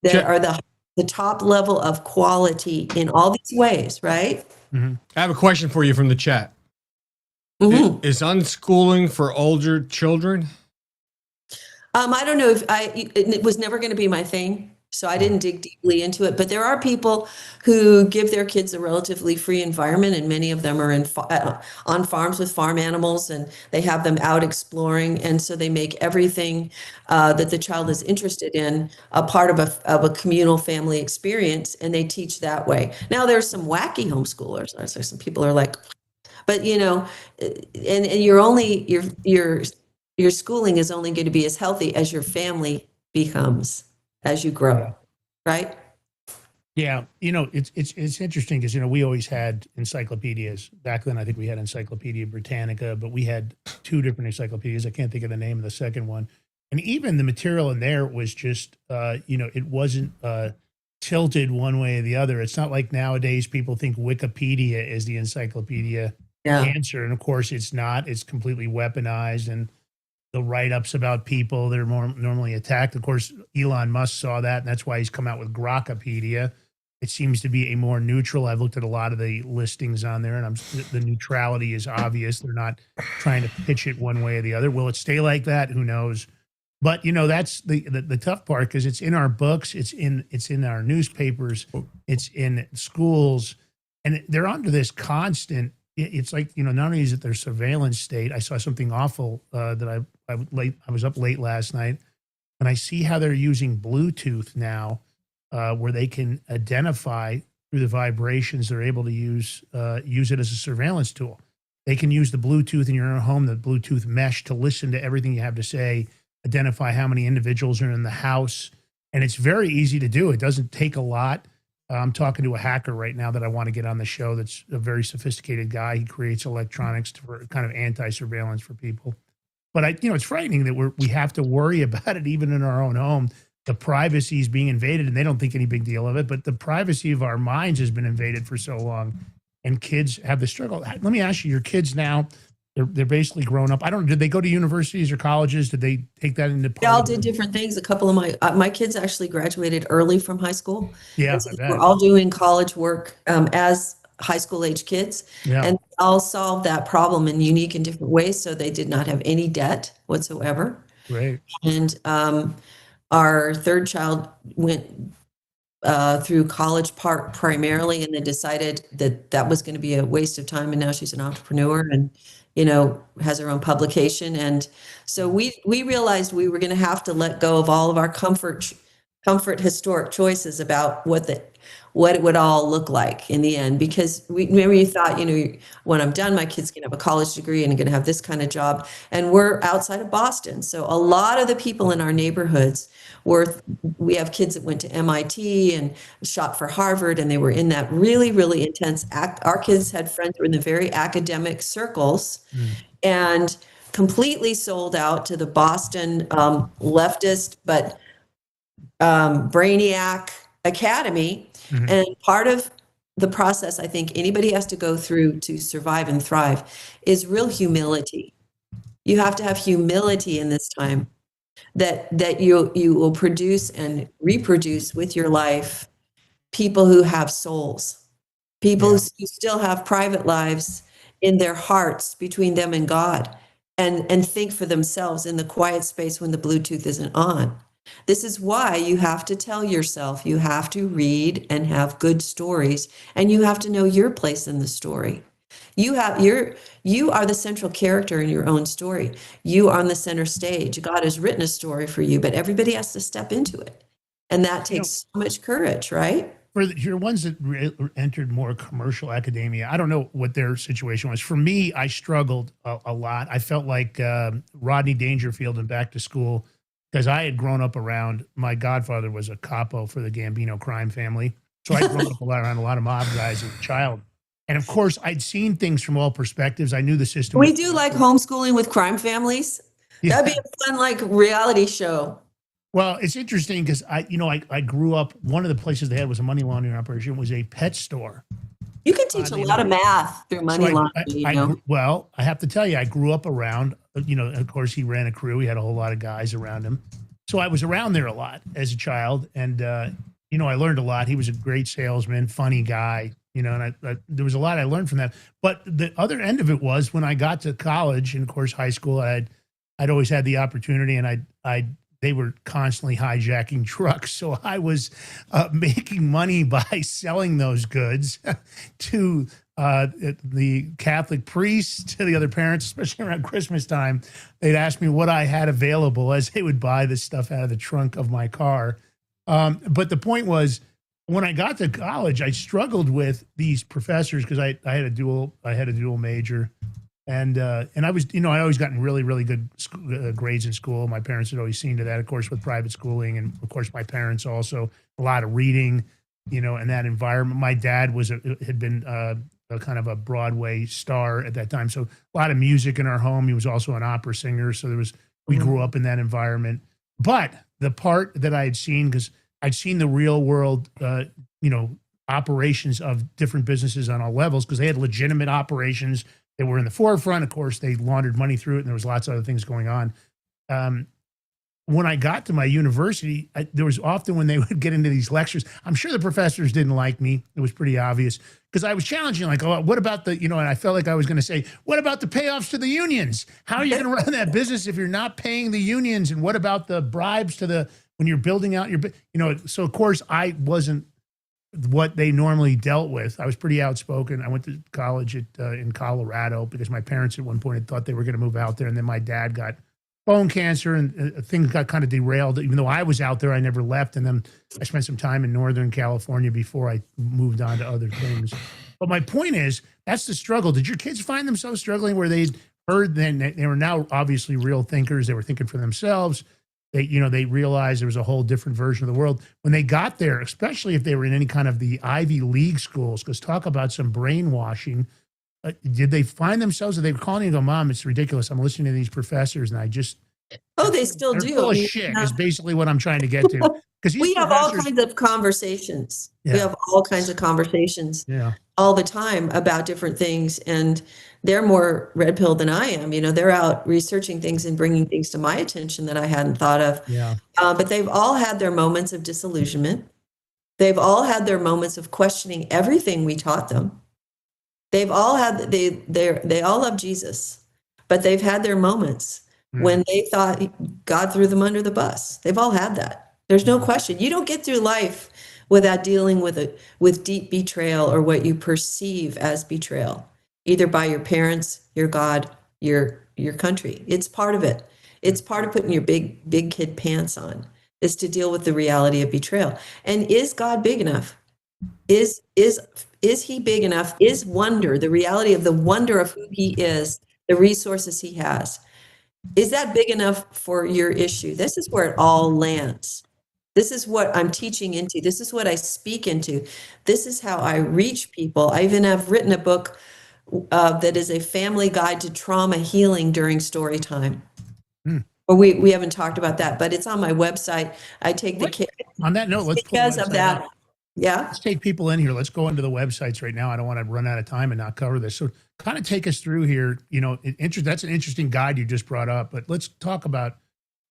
that are the top level of quality in all these ways, right? Mm-hmm. I have a question for you from the chat. Mm-hmm. Is unschooling for older children? I don't know if it was never going to be my thing, so I didn't dig deeply into it. But there are people who give their kids a relatively free environment, and many of them are on farms with farm animals, and they have them out exploring, and so they make everything that the child is interested in a part of a communal family experience, and they teach that way. Now, there's some wacky homeschoolers. So some people are like. But and your schooling is only going to be as healthy as your family becomes as you grow, right? Yeah, it's interesting because we always had encyclopedias back then. I think we had Encyclopedia Britannica, but we had two different encyclopedias. I can't think of the name of the second one, and even the material in there was just it wasn't tilted one way or the other. It's not like nowadays people think Wikipedia is the encyclopedia answer. And of course it's not. It's completely weaponized, and the write-ups about people, they're more normally attacked. Of course, Elon Musk saw that, and that's why he's come out with Grokpedia. It seems to be a more neutral. I've looked at a lot of the listings on there, and the neutrality is obvious. They're not trying to pitch it one way or the other. Will it stay like that? Who knows? But that's the tough part, because it's in our books, it's in our newspapers, it's in schools, and they're under this constant. It's like not only is it their surveillance state. I saw something awful that I was up late last night, and I see how they're using Bluetooth now, where they can identify through the vibrations. They're able to use it as a surveillance tool. They can use the Bluetooth in your own home, the Bluetooth mesh, to listen to everything you have to say, identify how many individuals are in the house. And it's very easy to do. It doesn't take a lot. I'm talking to a hacker right now that I want to get on the show. That's a very sophisticated guy. He creates electronics for kind of anti-surveillance for people. But it's frightening that we have to worry about it even in our own home. The privacy is being invaded, and they don't think any big deal of it. But the privacy of our minds has been invaded for so long, and kids have the struggle. Let me ask you: your kids now, they're basically grown up. I don't know. Did they go to universities or colleges? Did they take that into? They all did different things. A couple of my kids actually graduated early from high school. Yeah, so we're all doing college work as high school age kids, and all solved that problem in unique and different ways. So they did not have any debt whatsoever. Great. And our third child went through college primarily, and then decided that was going to be a waste of time. And now she's an entrepreneur and, has her own publication. And so we realized we were going to have to let go of all of our comfort historic choices about what it would all look like in the end, because remember you thought, when I'm done, my kid's going to have a college degree and going to have this kind of job. And we're outside of Boston. So a lot of the people in our neighborhoods we have kids that went to MIT and shot for Harvard, and they were in that really, really intense our kids had friends who were in the very academic circles and completely sold out to the Boston leftist, but brainiac academy. And part of the process I think anybody has to go through to survive and thrive is real humility. You have to have humility in this time that you will produce and reproduce with your life people who have souls, people who still have private lives in their hearts between them and God, and think for themselves in the quiet space when the Bluetooth isn't on. This is why you have to tell yourself, you have to read and have good stories, and you have to know your place in the story. You are the central character in your own story. You are on the center stage. God has written a story for you, but everybody has to step into it. And that takes so much courage, right? For your ones that entered more commercial academia, I don't know what their situation was. For me, I struggled a lot. I felt like Rodney Dangerfield in Back to School, because I had grown up around, my godfather was a capo for the Gambino crime family. So I grew up around a lot of mob guys as a child. And of course, I'd seen things from all perspectives. I knew the system. We do like homeschooling with crime families. Yeah. That'd be a fun, reality show. Well, it's interesting because I grew up, one of the places they had was a money laundering operation, was a pet store. You can teach a lot of math through money laundering. Well, I have to tell you, I grew up around, of course, he ran a crew. He had a whole lot of guys around him. So I was around there a lot as a child. And, I learned a lot. He was a great salesman, funny guy, and I there was a lot I learned from that. But the other end of it was when I got to college and, of course, high school, I'd always had the opportunity, and they were constantly hijacking trucks. So I was making money by selling those goods to the Catholic priests, to the other parents, especially around Christmas time. They'd ask me what I had available as they would buy this stuff out of the trunk of my car. But the point was, when I got to college, I struggled with these professors because I had a dual major. And I was, I always gotten really, really good grades in school. My parents had always seen to that, of course, with private schooling. And of course, my parents also, a lot of reading, in that environment. My dad had been a kind of a Broadway star at that time. So a lot of music in our home. He was also an opera singer. So we grew up in that environment. But the part that I had seen, because I'd seen the real world, operations of different businesses on all levels, because they had legitimate operations. They were in the forefront. Of course, they laundered money through it, and there was lots of other things going on. When I got to my university, there was often when they would get into these lectures, I'm sure the professors didn't like me. It was pretty obvious because I was challenging, what about the, and I felt like I was going to say, what about the payoffs to the unions? How are you going to run that business if you're not paying the unions? And what about the bribes when you're building out your, so of course I wasn't what they normally dealt with. I was pretty outspoken. I went to college in Colorado because my parents at one point had thought they were going to move out there. And then my dad got bone cancer, and things got kind of derailed. Even though I was out there, I never left. And then I spent some time in Northern California before I moved on to other things. But my point is, that's the struggle. Did your kids find themselves struggling where they heard, then they were now obviously real thinkers. They were thinking for themselves. They realized there was a whole different version of the world when they got there, especially if they were in any kind of the Ivy League schools, because talk about some brainwashing. Did they find themselves, or they were calling you and go, Mom, it's ridiculous. I'm listening to these professors and I just. Oh, they still they're do. full of shit is basically what I'm trying to get to. Because we have all kinds of conversations. Yeah. We have all kinds of conversations all the time about different things. And they're more red pill than I am. They're out researching things and bringing things to my attention that I hadn't thought of. Yeah. But they've all had their moments of disillusionment. They've all had their moments of questioning everything we taught them. They've all had, they all love Jesus, but they've had their moments when they thought God threw them under the bus. They've all had that. There's no question. You don't get through life without dealing with deep betrayal or what you perceive as betrayal, either by your parents, your God, your country. It's part of it. It's part of putting your big kid pants on, is to deal with the reality of betrayal. And is God big enough? Is he big enough? Is wonder, the reality of the wonder of who he is, the resources he has, is that big enough for your issue? This is where it all lands. This is what I'm teaching into. This is what I speak into. This is how I reach people. I even have written a book that is a family guide to trauma healing during story time. Or we haven't talked about that, but it's on my website. I take the kids. On that note, let's because of that. Yeah. Let's take people in here. Let's go into the websites right now. I don't want to run out of time and not cover this. So kind of take us through here. That's an interesting guide you just brought up, but let's talk about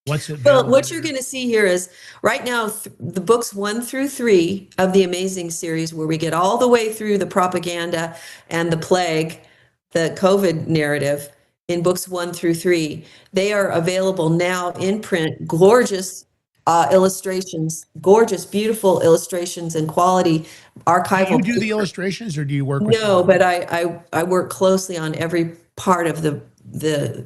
what's it. Well, what you're going to see here is right now, the books 1 through 3 of the Amazing series, where we get all the way through the propaganda and the plague, the COVID narrative in books 1 through 3. They are available now in print, gorgeous illustrations, gorgeous, beautiful illustrations and quality archival. Do you do the illustrations, or do you work with No, but I work closely on every part of the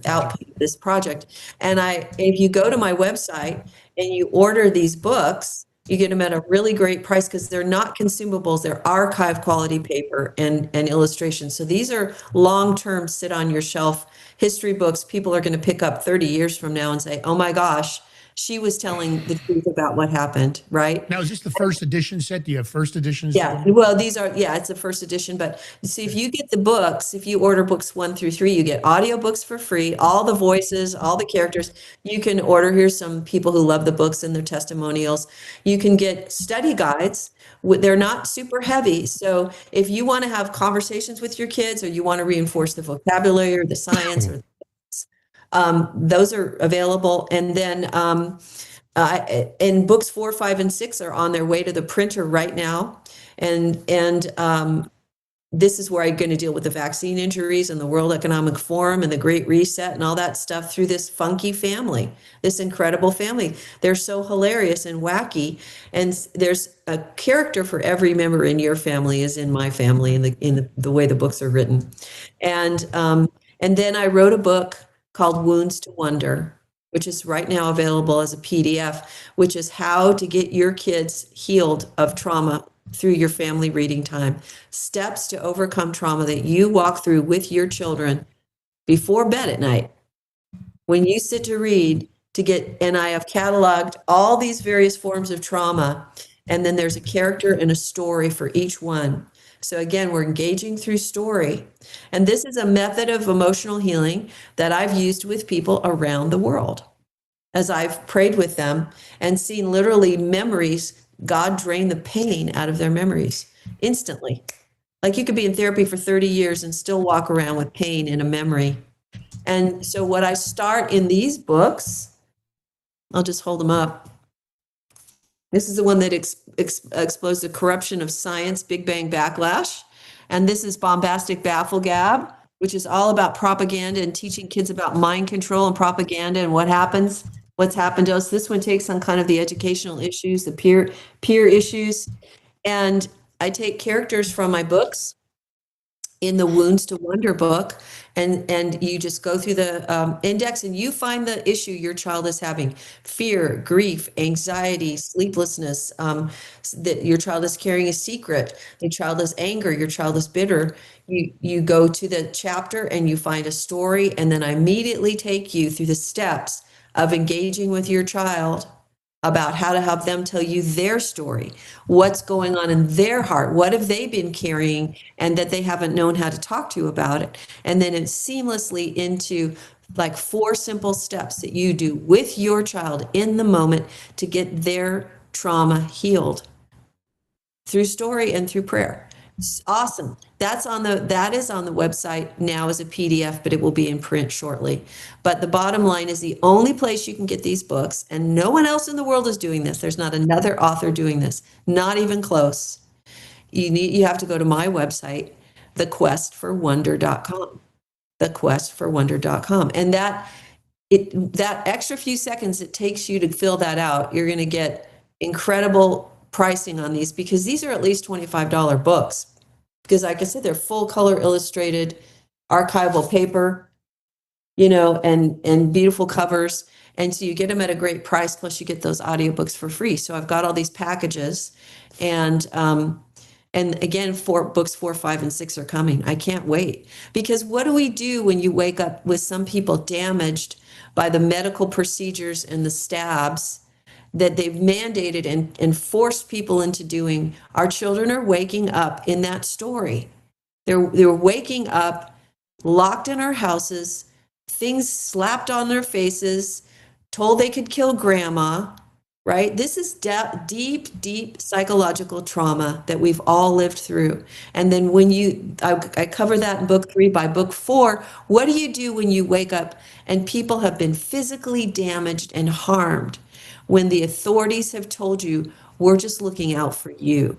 output of this project. And if you go to my website and you order these books, you get them at a really great price, because they're not consumables. They're archive quality paper and illustrations. So these are long-term, sit on your shelf history books. People are going to pick up 30 years from now and say, oh my gosh, she was telling the truth about what happened, right? Now, is this the first edition set? Do you have first editions? Yeah, well, it's a first edition, but see, if you get the books, if you order books 1 through 3, you get audiobooks for free, all the voices, all the characters. You can order, here's some people who love the books and their testimonials. You can get study guides. They're not super heavy. So if you want to have conversations with your kids, or you want to reinforce the vocabulary or the science, or those are available. And then and books 4, 5, and 6 are on their way to the printer right now. And this is where I'm going to deal with the vaccine injuries and the World Economic Forum and the Great Reset and all that stuff through this funky family, this incredible family. They're so hilarious and wacky. And there's a character for every member in your family is in my family, in the way the books are written. And then I wrote a book called Wounds to Wonder, which is right now available as a PDF, which is how to get your kids healed of trauma through your family reading time. Steps to overcome trauma that you walk through with your children before bed at night. When you sit to read, and I have cataloged all these various forms of trauma, and then there's a character and a story for each one. So again, we're engaging through story. And this is a method of emotional healing that I've used with people around the world. As I've prayed with them and seen literally memories, God drain the pain out of their memories instantly. Like, you could be in therapy for 30 years and still walk around with pain in a memory. And so what I start in these books, I'll just hold them up. This is the one that exposed the corruption of science, Big Bang Backlash. And this is Bombastic Bafflegab, which is all about propaganda and teaching kids about mind control and propaganda and what's happened to us. This one takes on kind of the educational issues, the peer issues. And I take characters from my books in the Wounds to Wonder book, and you just go through the index and you find the issue your child is having: fear, grief, anxiety, sleeplessness, that your child is carrying a secret, your child is anger, your child is bitter. You go to the chapter and you find a story, and then I immediately take you through the steps of engaging with your child about how to help them tell you their story, what's going on in their heart, what have they been carrying and that they haven't known how to talk to you about it. And then it's seamlessly into like 4 simple steps that you do with your child in the moment to get their trauma healed through story and through prayer. It's awesome. That is on the website now as a PDF, but it will be in print shortly. But the bottom line is the only place you can get these books, and no one else in the world is doing this. There's not another author doing this, not even close. You have to go to my website, thequestforwonder.com. Thequestforwonder.com. And that extra few seconds it takes you to fill that out, you're going to get incredible pricing on these, because these are at least $25 books, because like I said, they're full color illustrated archival paper, and beautiful covers. And so you get them at a great price, plus you get those audiobooks for free. So I've got all these packages, and again, books 4, 5, and 6 are coming. I can't wait, because what do we do when you wake up with some people damaged by the medical procedures and the stabs that they've mandated and forced people into doing? Our children are waking up in that story. They're waking up locked in our houses, things slapped on their faces, told they could kill grandma, right? This is deep, deep psychological trauma that we've all lived through. And then I cover that in book 3. By book 4, what do you do when you wake up and people have been physically damaged and harmed, when the authorities have told you, we're just looking out for you.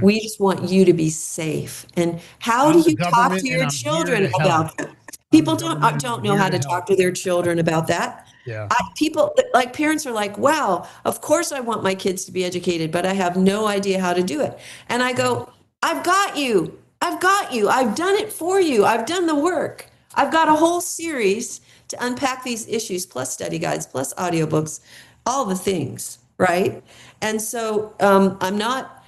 We just want you to be safe. And how do you talk to your children about that? People don't know how to talk to their children about that. Yeah. People, like parents are like, wow, of course I want my kids to be educated, but I have no idea how to do it. And I go, I've got you. I've done it for you. I've done the work. I've got a whole series to unpack these issues, plus study guides, plus audiobooks, all the things, right? And so I'm not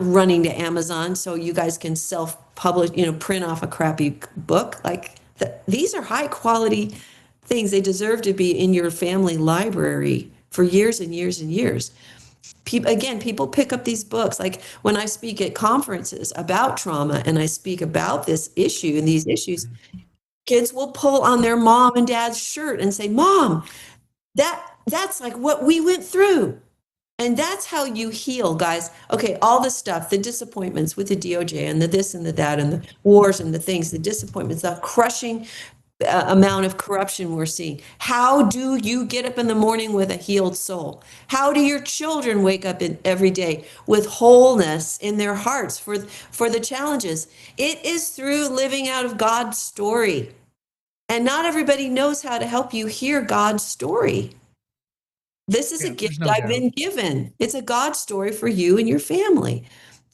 running to Amazon so you guys can self-publish, print off a crappy book. These are high quality things. They deserve to be in your family library for years and years and years. People pick up these books. Like when I speak at conferences about trauma and I speak about this issue and these issues, kids will pull on their mom and dad's shirt and say, Mom, that's like what we went through. And that's how you heal, guys. Okay, all the stuff, the disappointments with the DOJ and the this and the that and the wars and the things, the disappointments, the crushing amount of corruption we're seeing. How do you get up in the morning with a healed soul? How do your children wake up every day with wholeness in their hearts for the challenges? It is through living out of God's story. And not everybody knows how to help you hear God's story. This is a gift I've been given. It's a God story for you and your family.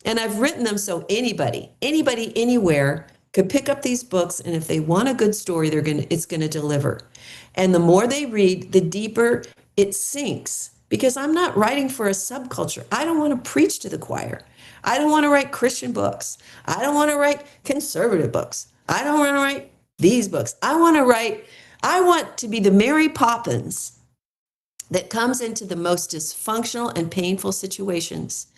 And I've written them so anybody, anywhere could pick up these books, and if they want a good story, it's going to deliver. And the more they read, the deeper it sinks, because I'm not writing for a subculture. I don't want to preach to the choir. I don't want to write Christian books. I don't want to write conservative books. I don't want to write these books. I want to be the Mary Poppins that comes into the most dysfunctional and painful situations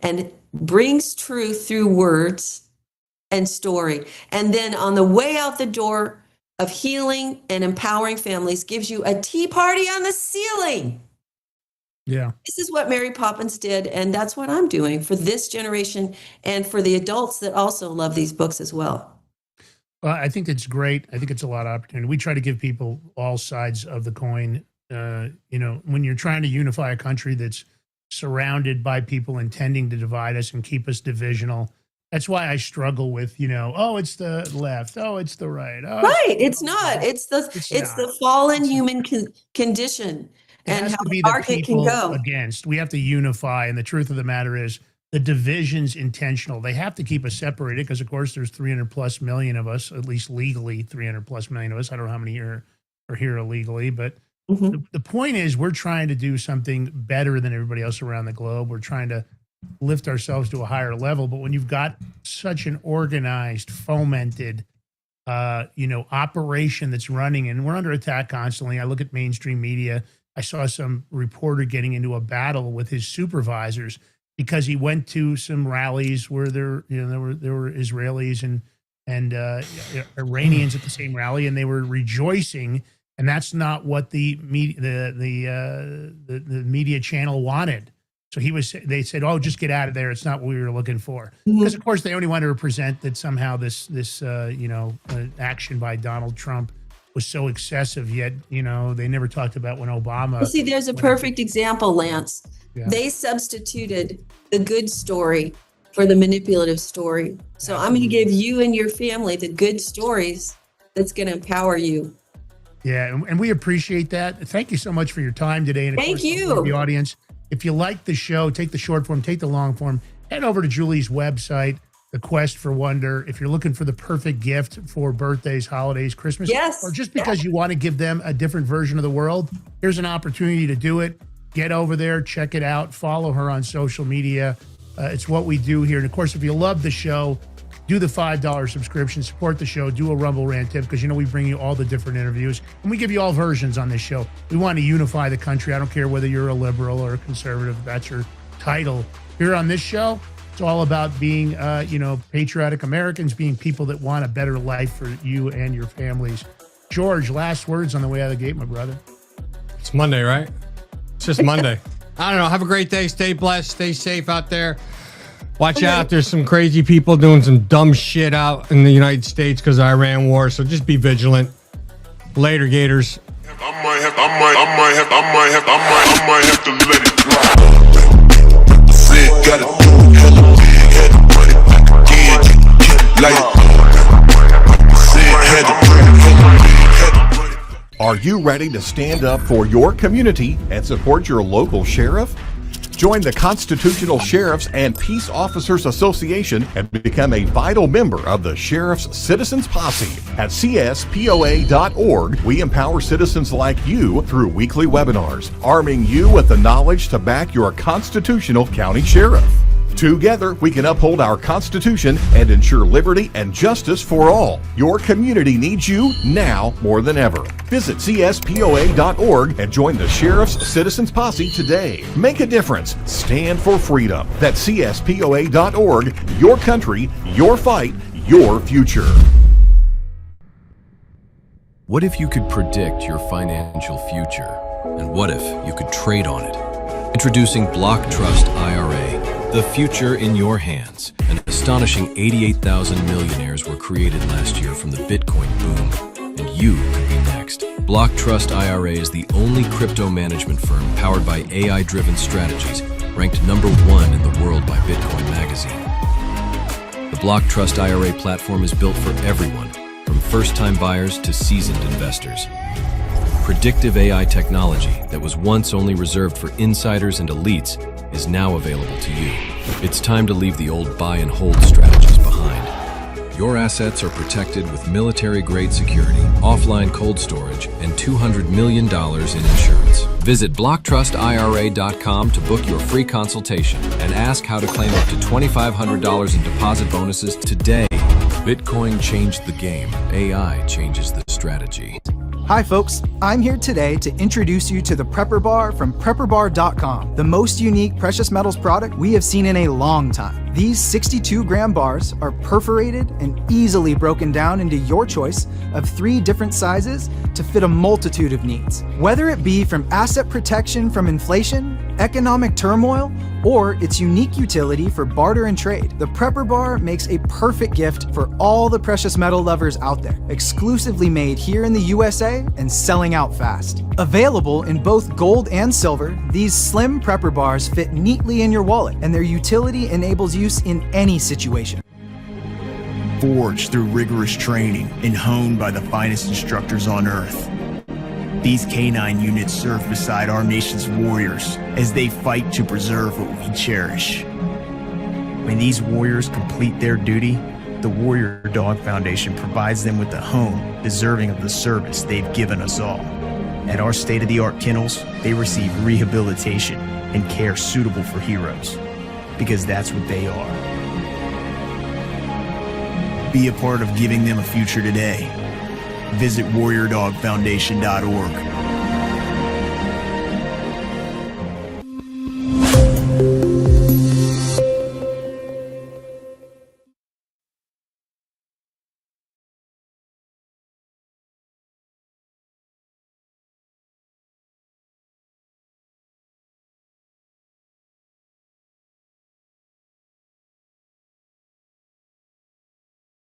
and brings truth through words and story. And then on the way out the door of healing and empowering families, gives you a tea party on the ceiling. Yeah. This is what Mary Poppins did. And that's what I'm doing for this generation and for the adults that also love these books as well. Well, I think it's great. I think it's a lot of opportunity. We try to give people all sides of the coin. When you're trying to unify a country that's surrounded by people intending to divide us and keep us divisional, that's why I struggle with, it's the left, it's the right. Right. It's not. It's the fallen human condition and how to be dark the it can people go. against. We have to unify. And the truth of the matter is the division's intentional. They have to keep us separated because, of course, there's 300 plus million of us, at least legally 300 plus million of us. I don't know how many are here illegally, but the point is we're trying to do something better than everybody else around the globe. We're trying to lift ourselves to a higher level. But when you've got such an organized, fomented, operation that's running, and we're under attack constantly. I look at mainstream media. I saw some reporter getting into a battle with his supervisors because he went to some rallies where there were Israelis and Iranians at the same rally, and they were rejoicing. And that's not what the media channel wanted. So they said, "Oh, just get out of there. It's not what we were looking for." Because of course they only wanted to represent that somehow this action by Donald Trump was so excessive. Yet they never talked about when Obama. Well, see, there's a perfect example, Lance. Yeah. They substituted the good story for the manipulative story. So I'm going to give you and your family the good stories that's going to empower you. Yeah, and we appreciate that. Thank you so much for your time today. And of Thank course, you. the audience. If you like the show, take the short form, take the long form, head over to Julie's website, The Quest for Wonder. If you're looking for the perfect gift for birthdays, holidays, Christmas, Yes. or just because you want to give them a different version of the world, here's an opportunity to do it. Get over there, check it out, follow her on social media. It's what we do here. And of course, if you love the show, do the $5 subscription, support the show, do a Rumble Rant tip, because we bring you all the different interviews, and we give you all versions on this show. We want to unify the country. I don't care whether you're a liberal or a conservative, that's your title. Here on this show, it's all about being, patriotic Americans, being people that want a better life for you and your families. George, last words on the way out of the gate, my brother. It's Monday, right? It's just Monday. I don't know. Have a great day. Stay blessed. Stay safe out there. Watch out. There's some crazy people doing some dumb shit out in the United States because of Iran war. So just be vigilant. Later, Gators. I might have to let it drop. Said got it hella big, had the money back again, like said had the money hella big, had the money. Are you ready to stand up for your community and support your local sheriff? Join the Constitutional Sheriffs and Peace Officers Association and become a vital member of the Sheriff's Citizens Posse. At CSPOA.org, we empower citizens like you through weekly webinars, arming you with the knowledge to back your constitutional county sheriff. Together, we can uphold our Constitution and ensure liberty and justice for all. Your community needs you now more than ever. Visit CSPOA.org and join the Sheriff's Citizens Posse today. Make a difference. Stand for freedom. That's CSPOA.org. Your country, your fight, your future. What if you could predict your financial future? And what if you could trade on it? Introducing Block Trust IRA. The future in your hands. An astonishing 88,000 millionaires were created last year from the Bitcoin boom, and you could be next. Block Trust IRA is the only crypto management firm powered by AI-driven strategies, ranked #1 in the world by Bitcoin Magazine. The Block Trust IRA platform is built for everyone, from first-time buyers to seasoned investors. Predictive AI technology that was once only reserved for insiders and elites is now available to you. It's time to leave the old buy and hold strategies behind. Your assets are protected with military-grade security, offline cold storage, and $200 million in insurance. Visit BlockTrustIRA.com to book your free consultation and ask how to claim up to $2,500 in deposit bonuses today. Bitcoin changed the game. AI changes the strategy. Hi folks, I'm here today to introduce you to the Prepper Bar from PrepperBar.com, the most unique precious metals product we have seen in a long time. These 62-gram bars are perforated and easily broken down into your choice of 3 different sizes to fit a multitude of needs. Whether it be from asset protection from inflation, economic turmoil, or its unique utility for barter and trade, the Prepper Bar makes a perfect gift for all the precious metal lovers out there. Exclusively made here in the USA and selling out fast. Available in both gold and silver, these slim Prepper Bars fit neatly in your wallet, and their utility enables use in any situation. Forged through rigorous training and honed by the finest instructors on Earth, these canine units serve beside our nation's warriors as they fight to preserve what we cherish. When these warriors complete their duty, the Warrior Dog Foundation provides them with a home deserving of the service they've given us all. At our state-of-the-art kennels, they receive rehabilitation and care suitable for heroes, because that's what they are. Be a part of giving them a future today. Visit warriordogfoundation.org.